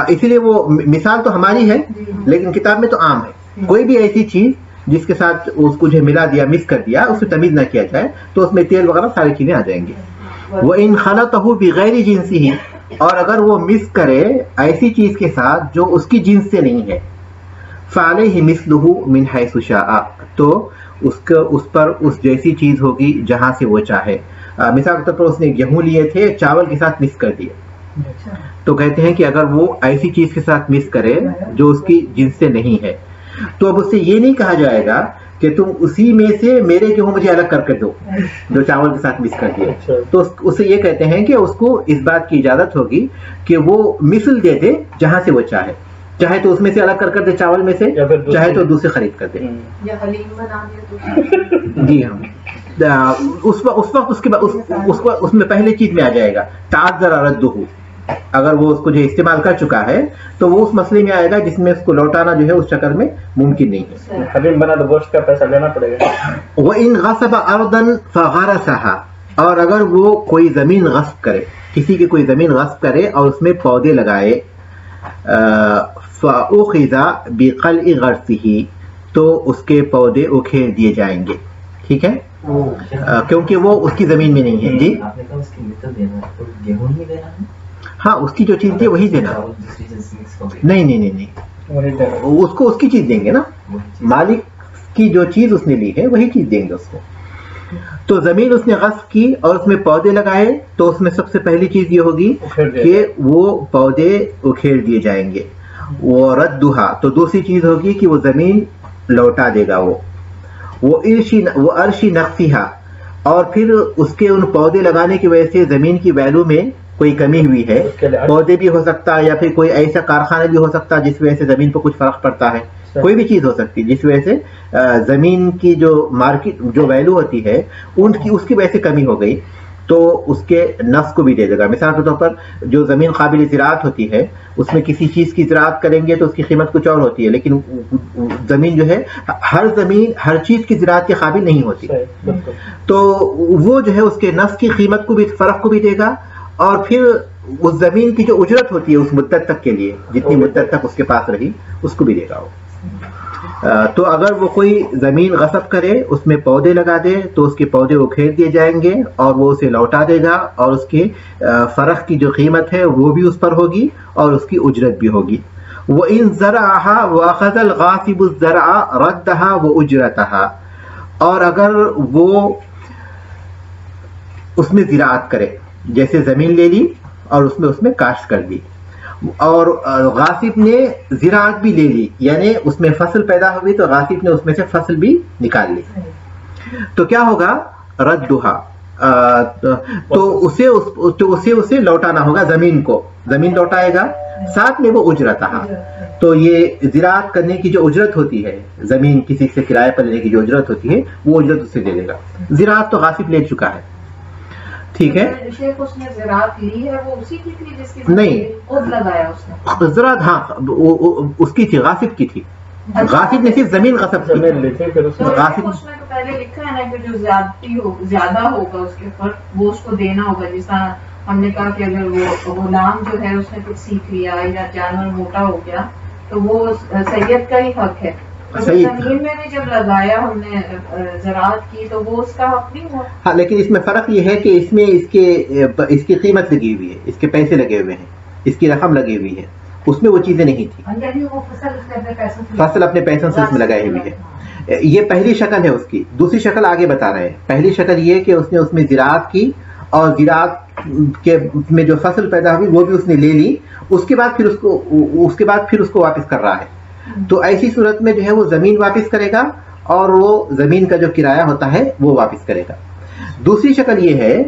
اسی لیے وہ مثال تو ہماری ہے لیکن کتاب میں تو عام ہے. کوئی بھی ایسی چیز جس کے ساتھ اس کو جو ملا دیا، مکس کر دیا، اس سے تمیز نہ کیا جائے تو اس میں تیل وغیرہ ساری چیزیں آ جائیں گی. وَإِنْ خَلَطَهُ بِغَيْرِ جِنْسِهِ، اور اگر وہ مکس کرے ایسی چیز کے ساتھ جو اس کی جنس سے نہیں ہے، فَعَلَيْهِ مِثْلُهُ مِنْ حَيْثُ شَاءَ، تو اس پر اس جیسی چیز ہوگی جہاں سے وہ چاہے. مثال کے طور پر اس نے گیہوں لیے تھے، چاول کے ساتھ مکس کر دیے، تو کہتے ہیں کہ اگر وہ ایسی چیز کے ساتھ مکس کرے جو اس کی جنس سے نہیں ہے تو اب اس سے یہ نہیں کہا جائے گا کہ تم اسی میں سے میرے گیہوں مجھے الگ کر کے دو جو چاول کے ساتھ مکس کر دیا. تو اس سے یہ کہتے ہیں کہ اس کو اس بات کی اجازت ہوگی کہ وہ مثل دے دے جہاں سے وہ چاہے، چاہے تو اس میں سے الگ کر دے چاول میں سے، چاہے تو دوسرے خرید کر دے. جی ہاں، اس وقت اس میں پہلے چیز میں آ جائے گا تعذر ردہ، اگر وہ اس کو جو استعمال کر چکا ہے تو وہ اس مسئلے میں آئے گا جس میں اس کو لوٹانا جو ہے اس شکل میں ممکن نہیں ہے. حلیم بنا تو گوشت کا پیسہ لینا پڑے گا. وَإِنْ غَصَبَ أَرْضًا فَغَرَسَهَا، اور اگر وہ کوئی زمین غصب کرے، کسی کی کوئی زمین غصب کرے اور اس میں پودے لگائے، فَأُخِذَ بِقَلْعِ غَرْسِهِ، تو اس کے پودے اکھیڑ دیے جائیں گے. ٹھیک ہے، کیونکہ وہ اس کی زمین میں نہیں ہے. جی آپ نے کہا اس کی مثل دینا تو گیہوں نہیں دینا ہے؟ ہاں، اس کی جو چیز تھی وہی دینا. نہیں، اس کو اس کی چیز دیں گے نا، مالک کی جو چیز اس نے لی ہے وہی چیز دیں گے اس کو. تو زمین اس نے غصب کی اور اس میں پودے لگائے تو اس میں سب سے پہلی چیز یہ ہوگی کہ وہ پودے اکھیڑ دیے جائیں گے. وہ ردھا، تو دوسری چیز ہوگی کہ وہ زمین لوٹا دے گا. وہ عرشی نقصیہ، اور پھر اس کے ان پودے لگانے کی وجہ سے زمین کی ویلو میں کوئی کمی ہوئی ہے، پودے بھی ہو سکتا ہے یا پھر کوئی ایسا کارخانہ بھی ہو سکتا ہے جس وجہ سے زمین پر کچھ فرق پڑتا ہے. کوئی بھی چیز ہو سکتی ہے جس وجہ سے زمین کی جو مارکیٹ جو ویلو ہوتی ہے اس کی وجہ سے کمی ہو گئی، تو اس کے نفس کو بھی دے دے گا. مثال کے طور پر جو زمین قابل زراعت ہوتی ہے اس میں کسی چیز کی زراعت کریں گے تو اس کی قیمت کچھ اور ہوتی ہے، لیکن زمین جو ہے ہر چیز کی زراعت کے قابل نہیں ہوتی، تو وہ جو ہے اس کے نفس کی قیمت کو بھی، فرق کو بھی دے گا، اور پھر اس زمین کی جو اجرت ہوتی ہے اس مدت تک کے لیے، جتنی مدت تک اس کے پاس رہی، اس کو بھی دے گا. تو اگر وہ کوئی زمین غصب کرے، اس میں پودے لگا دے تو اس کے پودے اکھیڑ دیے جائیں گے اور وہ اسے لوٹا دے گا، اور اس کے فرق کی جو قیمت ہے وہ بھی اس پر ہوگی اور اس کی اجرت بھی ہوگی. وَإِن زَرَعَهَا وَأَخَذَ الْغَاصِبُ الزَّرْعَ رَدَّهَا وَأُجْرَتَهَا، اور اگر وہ اس میں زراعت کرے، جیسے زمین لے لی اور اس میں کاشت کر دی، اور غاصب نے زراعت بھی لے لی، یعنی اس میں فصل پیدا ہوئی تو غاصب نے اس میں سے فصل بھی نکال لی، تو کیا ہوگا؟ ردھا، تو اسے لوٹانا ہوگا، زمین لوٹائے گا، ساتھ میں وہ اجرتہا، تو یہ زراعت کرنے کی جو اجرت ہوتی ہے، زمین کسی سے کرایہ پر لینے کی جو اجرت ہوتی ہے وہ اجرت اسے دے دے گا. زراعت تو غاصب لے چکا ہے. ٹھیک ہے، شیخ اس نے زراعت لی ہے، وہ اسی کی تھی جس کی نہیں خود لگایا اس نے زراعت، ہاں اس کی تھی، غاصب کی تھی. غاصب نے صرف زمین غصب کی. غاصب اس میں تو پہلے لکھا ہے نا کہ جو زیادہ ہوگا اس کے اوپر وہ اس کو دینا ہوگا. جس طرح ہم نے کہا کہ اگر وہ غلام جو ہے اس نے کچھ سیکھ لیا یا جانور موٹا ہو گیا تو وہ سید کا ہی حق ہے. زمین میں بھی جب لگایا ہم نے زراعت کی تو وہ اس کا حق نہیں ہوا. ہاں، لیکن اس میں فرق یہ ہے کہ اس میں اس کی قیمت لگی ہوئی ہے، اس کے پیسے لگے ہوئے ہیں، اس کی رقم لگی ہوئی ہے، اس میں وہ چیزیں نہیں تھی. فصل اپنے پیسوں سے اس میں لگائی ہوئی ہے. یہ پہلی شکل ہے اس کی. دوسری شکل آگے بتا رہے ہیں. پہلی شکل یہ کہ اس نے اس میں زراعت کی اور زراعت کے میں جو فصل پیدا ہوئی وہ بھی اس نے لے لی، اس کے بعد پھر اس کو واپس کر رہا ہے، تو ایسی صورت میں جو ہے وہ زمین واپس کرے گا اور وہ زمین کا جو کرایہ ہوتا ہے وہ واپس کرے گا۔ دوسری شکل یہ ہے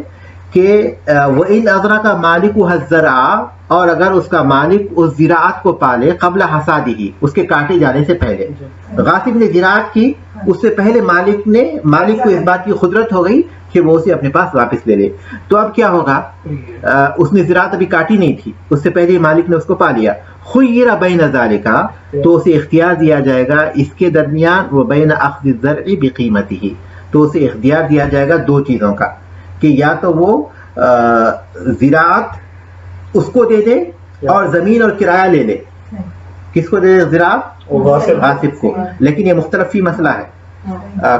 کہ وَإِنْ أَدْرَكَ مَالِكُهَا الزَّرْعَ، اور اگر اس کا مالک اس زراعت کو پالے قبل حصادہ، اس کے کاٹے جانے سے پہلے، غاصب نے زراعت کی، اس سے پہلے مالک کو اس بات کی قدرت ہو گئی کہ وہ اسے اپنے پاس واپس لے لے، تو اب کیا ہوگا؟ اس نے زراعت ابھی کاٹی نہیں تھی، اس سے پہلے مالک نے اس کو پا لیا، خُيِّرَ بَيْنَ ذَلِكَ، تو اسے اختیار دیا جائے گا اس کے درمیان، وَبَيْنَ أَخْذِ الزَّرْعِ بِقِيمَتِهِ، تو اسے اختیار دیا جائے گا دو چیزوں کا، کہ یا تو وہ زراعت اس کو دے دے اور زمین اور کرایہ لے لے۔ کس کو دے دے؟ زراعت غاصب کو۔ لیکن یہ مختلف فی مسئلہ ہے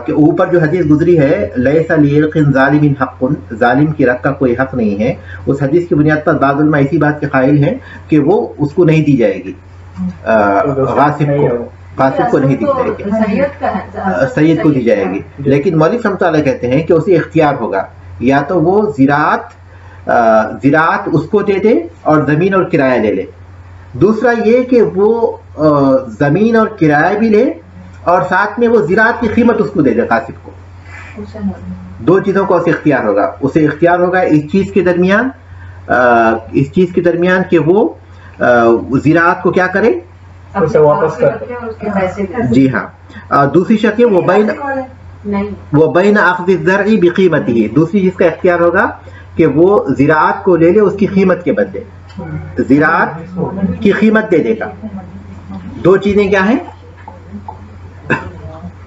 کہ اوپر جو حدیث گزری ہے لیس لیلق ظالم حق، ظالم کی رق کا کوئی حق نہیں ہے، اس حدیث کی بنیاد پر بعض علماء اسی بات کے قائل ہیں کہ وہ اس کو نہیں دی جائے گی، غاصب کو نہیں دی جائے گی، سید کو دی جائے گی۔ لیکن مولوی رحمۃ اللہ کہتے ہیں کہ اسے اختیار ہوگا، یا تو وہ زراعت اس کو دے دے اور زمین اور کرایہ لے لے، دوسرا یہ کہ وہ زمین اور کرایہ بھی لے اور ساتھ میں وہ زراعت کی قیمت اس کو دے دے غاصب کو۔ دو چیزوں کا اسے اختیار ہوگا، اسے اختیار ہوگا اس چیز کے درمیان کہ وہ زراعت کو کیا کرے، اسے واپس کر۔ جی ہاں۔ دوسری شرط وہ بین اخذ الزرع بقیمتہ، دوسری چیز کا اختیار ہوگا کہ وہ زراعت کو لے لے اس کی قیمت کے بدلے، زراعت کی قیمت دے دے گا۔ دو چیزیں کیا ہیں؟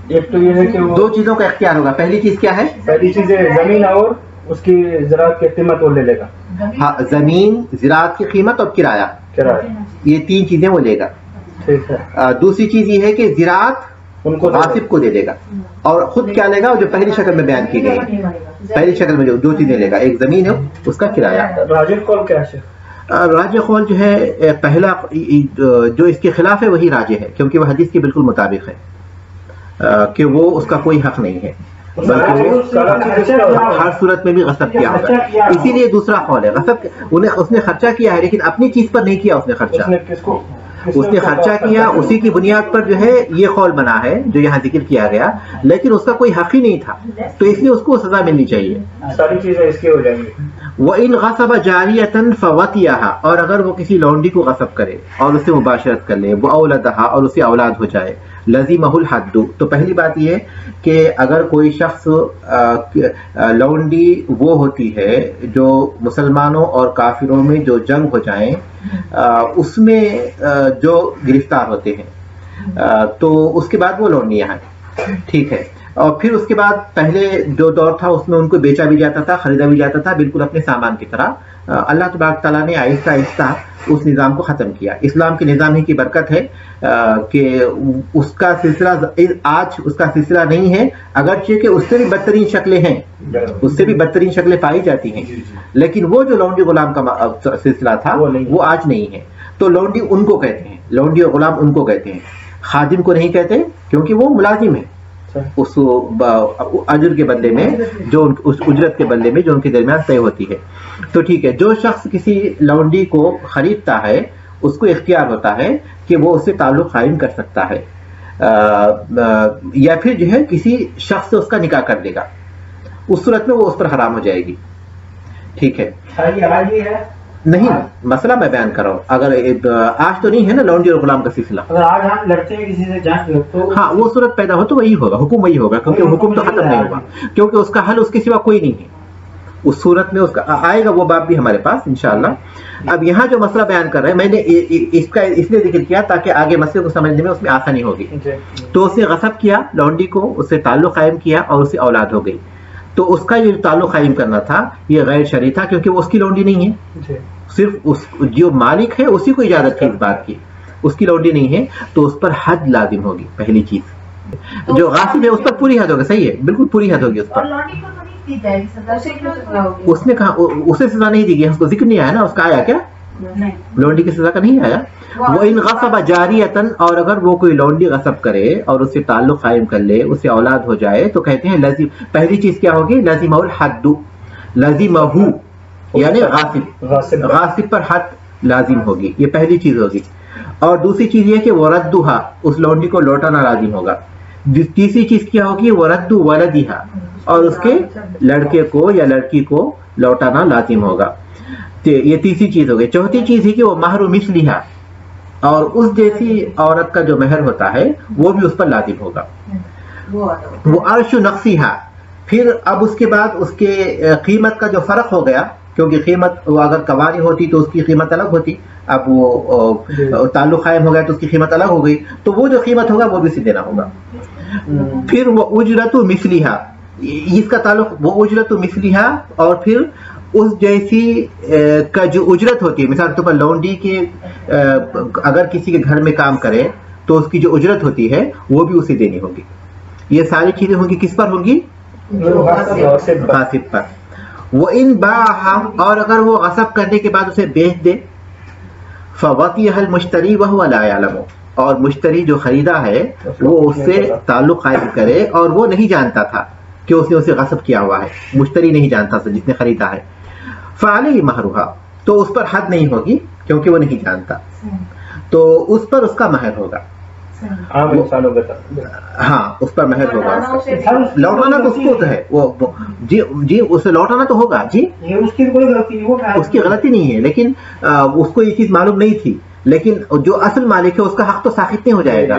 ایک تو یہ ہے کہ دو چیزوں کا اختیار ہوگا۔ پہلی چیز کیا ہے؟ پہلی چیز ہے زمین اور اس کی زراعت کی قیمت وہ لے لے گا۔ ہاں، زمین، زراعت کی قیمت اور کرایہ، یہ تین چیزیں وہ لے گا۔ ٹھیک ہے۔ دوسری چیز یہ ہے کہ زراعت ان کو غاصب کو دے دے گا، اور خود کیا لے گا؟ جو پہلی شکل میں بیان کی گئی، پہلی شکل میں جو دو چیزیں لے گا، ایک زمین ہے اس کا کرایہ۔ راجح قول کیا ہے؟ راجح قول جو ہے پہلا جو اس کے خلاف ہے وہی راجح ہے، کیونکہ وہ حدیث کے بالکل مطابق ہے کہ وہ اس کا کوئی حق نہیں ہے، بلکہ وہ ہر صورت میں بھی غصب کیا ہوگا۔ اسی لیے دوسرا قول ہے غصب، اس نے خرچہ کیا ہے لیکن اپنی چیز پر نہیں کیا، اس نے خرچہ کیا، اسی کی بنیاد پر جو ہے یہ قول بنا ہے جو یہاں ذکر کیا گیا، لیکن اس کا کوئی حق ہی نہیں تھا، تو اس لیے اس کو سزا ملنی چاہیے۔ ساری چیزیں اس کی ہو جائیں گی۔ وَإِنْ غَصَبَ جَارِيَةً فَوَطِيَهَا، اور اگر وہ کسی لونڈی کو غصب کرے اور اس سے مباشرت کر لے، وَأَوْلَدَهَا، اور اسے اولاد ہو جائے، لَزِمَهُ الْحَدُّ، تو پہلی بات یہ ہے کہ اگر کوئی شخص لونڈی وہ ہوتی ہے جو مسلمانوں اور کافروں میں جو جنگ ہو جائیں اس میں جو گرفتار ہوتے ہیں تو اس کے بعد وہ لونڈیاں ہیں، ٹھیک ہے، اور پھر اس کے بعد پہلے جو دور تھا اس میں ان کو بیچا بھی جاتا تھا، خریدا بھی جاتا تھا، بالکل اپنے سامان کی طرح۔ اللہ تبارک تعالیٰ نے آہستہ آہستہ اس نظام کو ختم کیا۔ اسلام کے نظام ہی کی برکت ہے کہ اس کا سلسلہ آج اس کا سلسلہ نہیں ہے، اگرچہ کہ اس سے بھی بدترین شکلیں ہیں، اس سے بھی بدترین شکلیں پائی جاتی ہیں، لیکن وہ جو لونڈی غلام کا سلسلہ تھا وہ آج نہیں ہے۔ تو لونڈی ان کو کہتے ہیں، لونڈی اور غلام ان کو کہتے ہیں، خادم کو نہیں کہتے کیونکہ وہ ملازم ہے اس اجر کے بدلے میں، جو اس اجرت کے بدلے میں جو ان کے درمیان طے ہوتی ہے۔ تو ٹھیک ہے، جو شخص کسی لونڈی کو خریدتا ہے اس کو اختیار ہوتا ہے کہ وہ اس سے تعلق قائم کر سکتا ہے، یا پھر جو ہے کسی شخص سے اس کا نکاح کر لے گا، اس صورت میں وہ اس پر حرام ہو جائے گی، ٹھیک ہے۔ نہیں، مسئلہ میں بیان کر رہا ہوں، اگر آج تو نہیں ہے نا لونڈی اور غلام کا سلسلہ، اگر آج ہم لڑتے ہیں کسی سے جان تو ہاں وہ صورت پیدا ہو تو وہی ہوگا، حکم وہی ہوگا، کیونکہ حکم تو ختم نہیں ہوگا، کیونکہ اس کا حل اس کے سوا کوئی نہیں ہے، اس صورت میں اس کا آئے گا وہ باب بھی ہمارے پاس انشاءاللہ۔ اب یہاں جو مسئلہ بیان کر رہے ہیں میں نے اس کا اس لیے ذکر کیا تاکہ آگے مسئلے کو سمجھنے میں اس میں آسانی ہوگی۔ تو اس نے غصب کیا لونڈی کو، اس سے تعلق قائم کیا اور اس سے اولاد ہو گئی، تو اس کا یہ تعلق قائم کرنا تھا یہ غیر شرعی تھا، کیونکہ وہ اس کی لونڈی نہیں ہے، صرف اس جو مالک ہے اسی کو اجازت تھی اس بات کی، اس کی لونڈی نہیں ہے، تو اس پر حد لازم ہوگی۔ پہلی چیز جو غاصب ہے اس پر پوری حد ہوگی، صحیح ہے، بالکل پوری حد ہوگی اس پر۔ اس نے کہا اسے سزا نہیں دی گئی، اس کو ذکر نہیں آیا نا، اس کا آیا کیا لونڈی کی سزا کا نہیں آیا۔ وَإِنْ غَصَبَ جَارِيَةً، اور اگر وہ کوئی لونڈی غصب کرے اور اس سے تعلق قائم کر لے، اس سے اولاد ہو جائے، تو کہتے ہیں لازم، پہلی چیز کیا ہوگی؟ لازمہ الحد، لازمہ یعنی غاصب پر حد لازم ہوگی، یہ پہلی چیز ہوگی. اور دوسری چیز یہ کہ وردھا، اس لونڈی کو لوٹانا لازم ہوگا. تیسری چیز کیا ہوگی؟ ورد ولدھا، اور اس کے لڑکے کو یا لڑکی کو لوٹانا لازم ہوگا. یہ تیسری چیز ہوگی. چوتھی چیز ہے کہ وہ مہر مثلھا، اور اس جیسی عورت کا جو مہر ہوتا ہے وہ بھی اس پر لازم ہوگا. وہ عرش نقصھا، پھر اب اس کے بعد اس کے قیمت کا جو فرق ہو گیا، کیونکہ قیمت وہ اگر کواری ہوتی تو اس کی قیمت الگ ہوتی، اب وہ تعلق قائم ہو گیا تو اس کی قیمت الگ ہو گئی، تو وہ جو قیمت ہوگا وہ بھی اسے دینا ہوگا. پھر وہ اجرت مثلھا، اس کا تعلق وہ اجرت مثلھا، اور پھر اس جیسی کا جو اجرت ہوتی ہے، مثال کے طور پر لونڈی کے اگر کسی کے گھر میں کام کرے تو اس کی جو اجرت ہوتی ہے وہ بھی اسے دینی ہوگی. یہ ساری چیزیں ہوں گی کس پر ہوں گی؟ غاصب پر. وہ ان باعھا، اور اگر وہ غصب کرنے کے بعد اسے بیچ دے، فوطیھا المشتری وہو لا یعلم، اور مشتری جو خریدا ہے وہ اس سے تعلق قائم کرے اور وہ نہیں جانتا تھا کہ اس نے اسے غصب کیا ہوا ہے، مشتری نہیں جانتا تھا جس نے خریدا ہے. فعلیہ مہرھا، تو اس پر حد نہیں ہوگی کیونکہ وہ نہیں جانتا، تو اس پر اس کا مہر ہوگا. عام انسانوں کا ہاں اس پر مہر ہوگا. لوٹانا تو اس کو ہے، وہ جی اسے لوٹانا تو ہوگا. جی اس کی کوئی غلطی نہیں، اس کی غلطی نہیں ہے، لیکن اس کو یہ چیز معلوم نہیں تھی، لیکن جو اصل مالک ہے اس کا حق تو ساقط نہیں ہو جائے گا.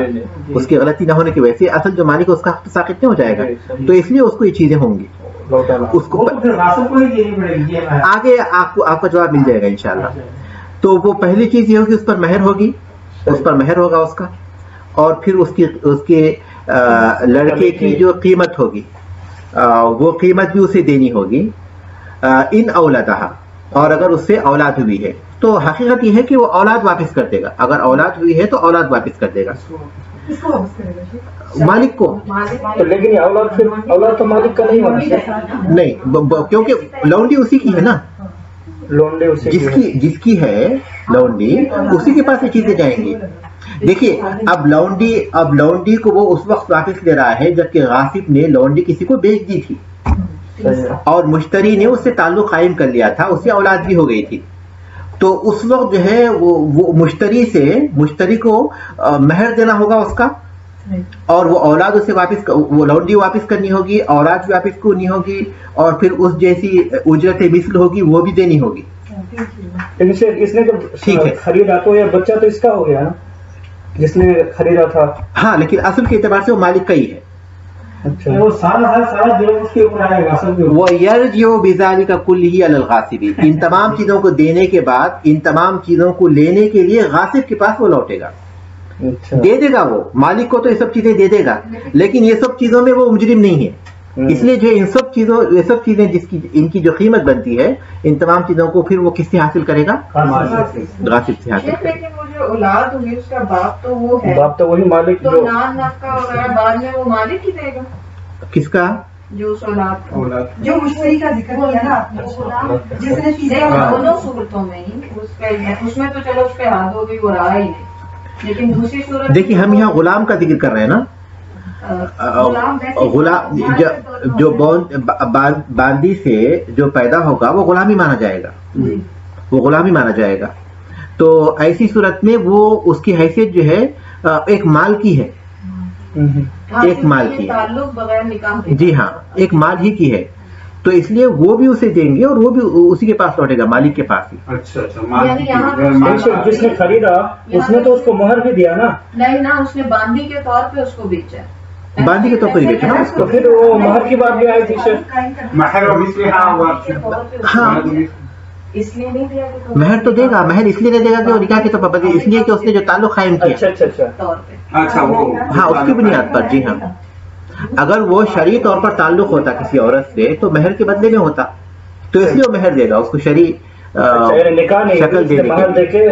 اس کی غلطی نہ ہونے کی وجہ سے اصل جو مالک ہے اس کا حق تو ساقط نہیں ہو جائے گا، تو اس لیے اس کو یہ چیزیں ہوں گی. اس کو آگے آپ کا جواب مل جائے گا انشاءاللہ. تو وہ پہلی چیز یہ ہوگی اس پر مہر ہوگی، اس پر مہر ہوگا اس کا، اور پھر اس کے لڑکے کی جو قیمت ہوگی وہ قیمت بھی اسے دینی ہوگی. ان اولادہ، اور اگر اس سے اولاد ہوئی ہے تو حقیقت یہ ہے کہ وہ اولاد واپس کر دے گا. اگر اولاد ہوئی ہے تو اولاد واپس کر دے گا مالک کو. لیکن اولاد تو مالک کا نہیں ہونا، نہیں، کیونکہ لونڈی اسی کی ہے نا، جس کی ہے لونڈی اسی کے پاس یہ چیزیں جائیں گی. دیکھیے اب لونڈی کو وہ اس وقت واپس لے رہا ہے جبکہ غاصب نے لونڈی کسی کو بیچ دی تھی اور مشتری نے اس سے تعلق قائم کر لیا تھا، اس سے اولاد بھی ہو گئی تھی. تو اس وقت جو ہے وہ مشتری کو مہر دینا ہوگا اس کا، اور وہ اولاد اسے واپس، وہ لونڈی واپس کرنی ہوگی، اولاد بھی واپس کرنی ہوگی، اور پھر اس جیسی اجرت مثل ہوگی وہ بھی دینی ہوگی. اس نے تو خریدا تو یا بچہ تو اس کا ہو گیا نا جس نے خریدا تھا. ہاں لیکن اصل کے اعتبار سے وہ مالک کا ہی ہے. وہ سارا جو اس کے اوپر آئے گا. وہ یرجع بذلک کلہ علی الغاصب، ان تمام چیزوں کو دینے کے بعد ان تمام چیزوں کو لینے کے لیے غاصب کے پاس وہ لوٹے گا. دے دے گا، وہ مالک کو تو یہ سب چیزیں دے دے گا، لیکن یہ سب چیزوں میں وہ مجرم نہیں ہے. اس لیے جو یہ سب چیزیں جس کی ان کی جو قیمت بنتی ہے، ان تمام چیزوں کو پھر وہ کس سے حاصل کرے گا؟ غاصب سے حاصل کرے گا. اولاد ہوگی اس کا باپ تو وہ ہے، باپ تو وہی مالک، تو نان نفقہ وغیرہ بعد میں وہ مالک ہی دے گا. کس کا؟ جو اولاد جو مشتری کا ذکر کیا نا، جس نے دونوں صورتوں میں ہی اس میں تو چلو اس پہ حد ہو گئی، وہ رہا ہی نہیں، لیکن دوسری صورت دیکھیے ہم یہاں غلام کا ذکر کر رہے ہیں نا. غلام جو باندی سے جو پیدا ہوگا وہ غلامی مانا جائے گا، وہ غلامی مانا جائے گا. تو ایسی صورت میں وہ اس کی حیثیت جو ہے ایک مال کی ہے، ایک مال کی، تعلق بغیر نکاح، جی ہاں ایک مال ہی کی ہے. تو اس لیے وہ بھی اسے دیں گے اور وہ بھی اسی کے پاس لوٹے گا، مالک کے پاس ہی. اچھا جس نے خریدا اس نے تو اس کو مہر بھی دیا نا. نہیں نا، اس نے باندی کے طور پہ اس کو بیچا، باندی کے طور پر ہی بیچا نا اس تو کو. پھر وہ مہر کی بات بھی آئی تھی ہاں اس لیے نہیں دیا کہ مہر تو دے گا، مہر اس لیے نہیں دے گا کہ وہ نکاح کے طور پر، اس لیے کہ اس نے جو تعلق قائم کیا. طور پہ ہاں اس کی بنیاد پر. جی ہاں اگر وہ شرعی طور پر تعلق ہوتا کسی عورت سے تو مہر کے بدلے میں ہوتا، تو اس لیے وہ مہر دے گا اس کو شرعی شکل دے کے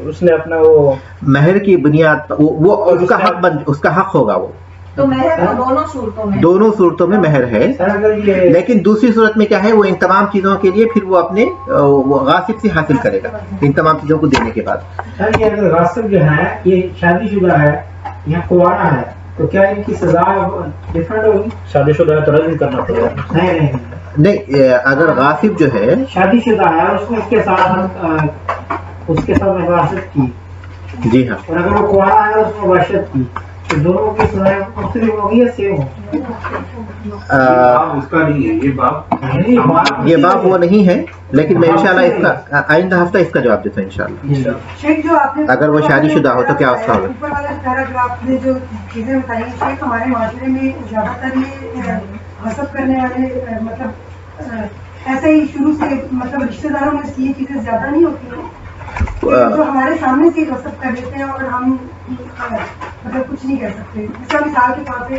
اس نے اپنا وہ مہر کی بنیاد پر وہ اس کا حق ہوگا. وہ تو مہر دونوں صورتوں میں مہر ہے، لیکن دوسری صورت میں کیا ہے، وہ ان تمام چیزوں کے لیے پھر وہ اپنے غاصب سے حاصل کرے گا ان تمام چیزوں کو دینے کے بعد. سر یہ اگر غاصب جو ہے یہ شادی شدہ ہے یا کوارا ہے تو کیا ان کی سزا ڈفرنٹ ہوگی؟ شادی شدہ ہے تو رجم کرنا پڑے گا. نہیں، اگر غاصب جو ہے شادی شدہ ہے اس نے اس کے ساتھ وحشت کی، جی ہاں، اور اگر وہ کوارا ہے اس نے وحشت کی، تو دونوں کی سزائیں مختلف ہوگی یا سیم ہوگی؟ اس کا نہیں ہے یہ یہ باب وہ نہیں ہے، لیکن میں انشاءاللہ اس کا آئندہ ہفتہ اس کا جواب دیتا ہوں انشاءاللہ. شیخ جو آپ نے اگر وہ شادی شدہ ہو تو کیا اس کا ہوگا؟ اوپر والا پیراگراف میں جو چیزیں بتائی شیخ، ہمارے معاشرے میں زیادہ تر یہ غصب کرنے والے مطلب ایسے ہی شروع سے مطلب رشتے داروں میں یہ چیزیں زیادہ نہیں ہوتی ہیں جو ہمارے سامنے سے غصب کر لیتے ہیں اور ہم مطلب کچھ نہیں کر سکتے. جیسا مثال کے طور پہ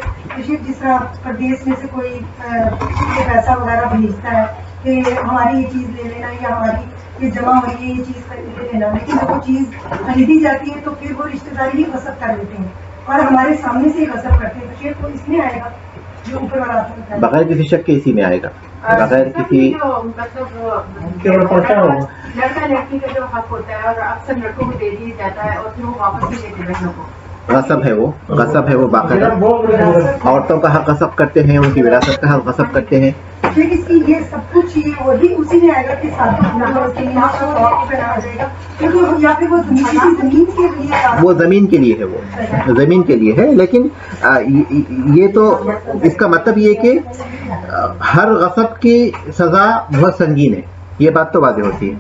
جس طرح پردیس میں سے کوئی پیسہ وغیرہ بھیجتا ہے کہ ہماری یہ چیز لے لینا یا ہماری یہ جمع ہوئی ہے یہ چیز لے لینا، لیکن جب وہ چیز خریدی جاتی ہے تو پھر وہ رشتے داری ہی غصب کر لیتے ہیں اور ہمارے سامنے سے ہی غصب کرتے ہیں. تو شیخ کو اس میں آئے گا جو اوپر والا آپ نے بغیر کسی شک کے اسی میں آئے گا، بغیر کسی لڑکا لڑکی کا جو حق ہوتا ہے اور اکثر لڑکوں کو دے دیا جاتا ہے اور پھر وہ واپس نہیں لیتے لڑکوں کو. غصب ہے وہ باقاعدہ عورتوں کا حق غصب کرتے ہیں، ان کی وراثت کا حق غصب کرتے ہیں. لیکن اس کی یہ سب کچھ یہ وہی اسی میں آئے گا کہ ساتھ آ جائے گا کیونکہ یا پھر وہ زمین کے لیے وہ زمین کے لیے ہے، وہ زمین کے لیے ہے. لیکن یہ تو اس کا مطلب یہ کہ ہر غصب کی سزا بہت سنگین ہے، یہ بات تو واضح ہوتی ہے.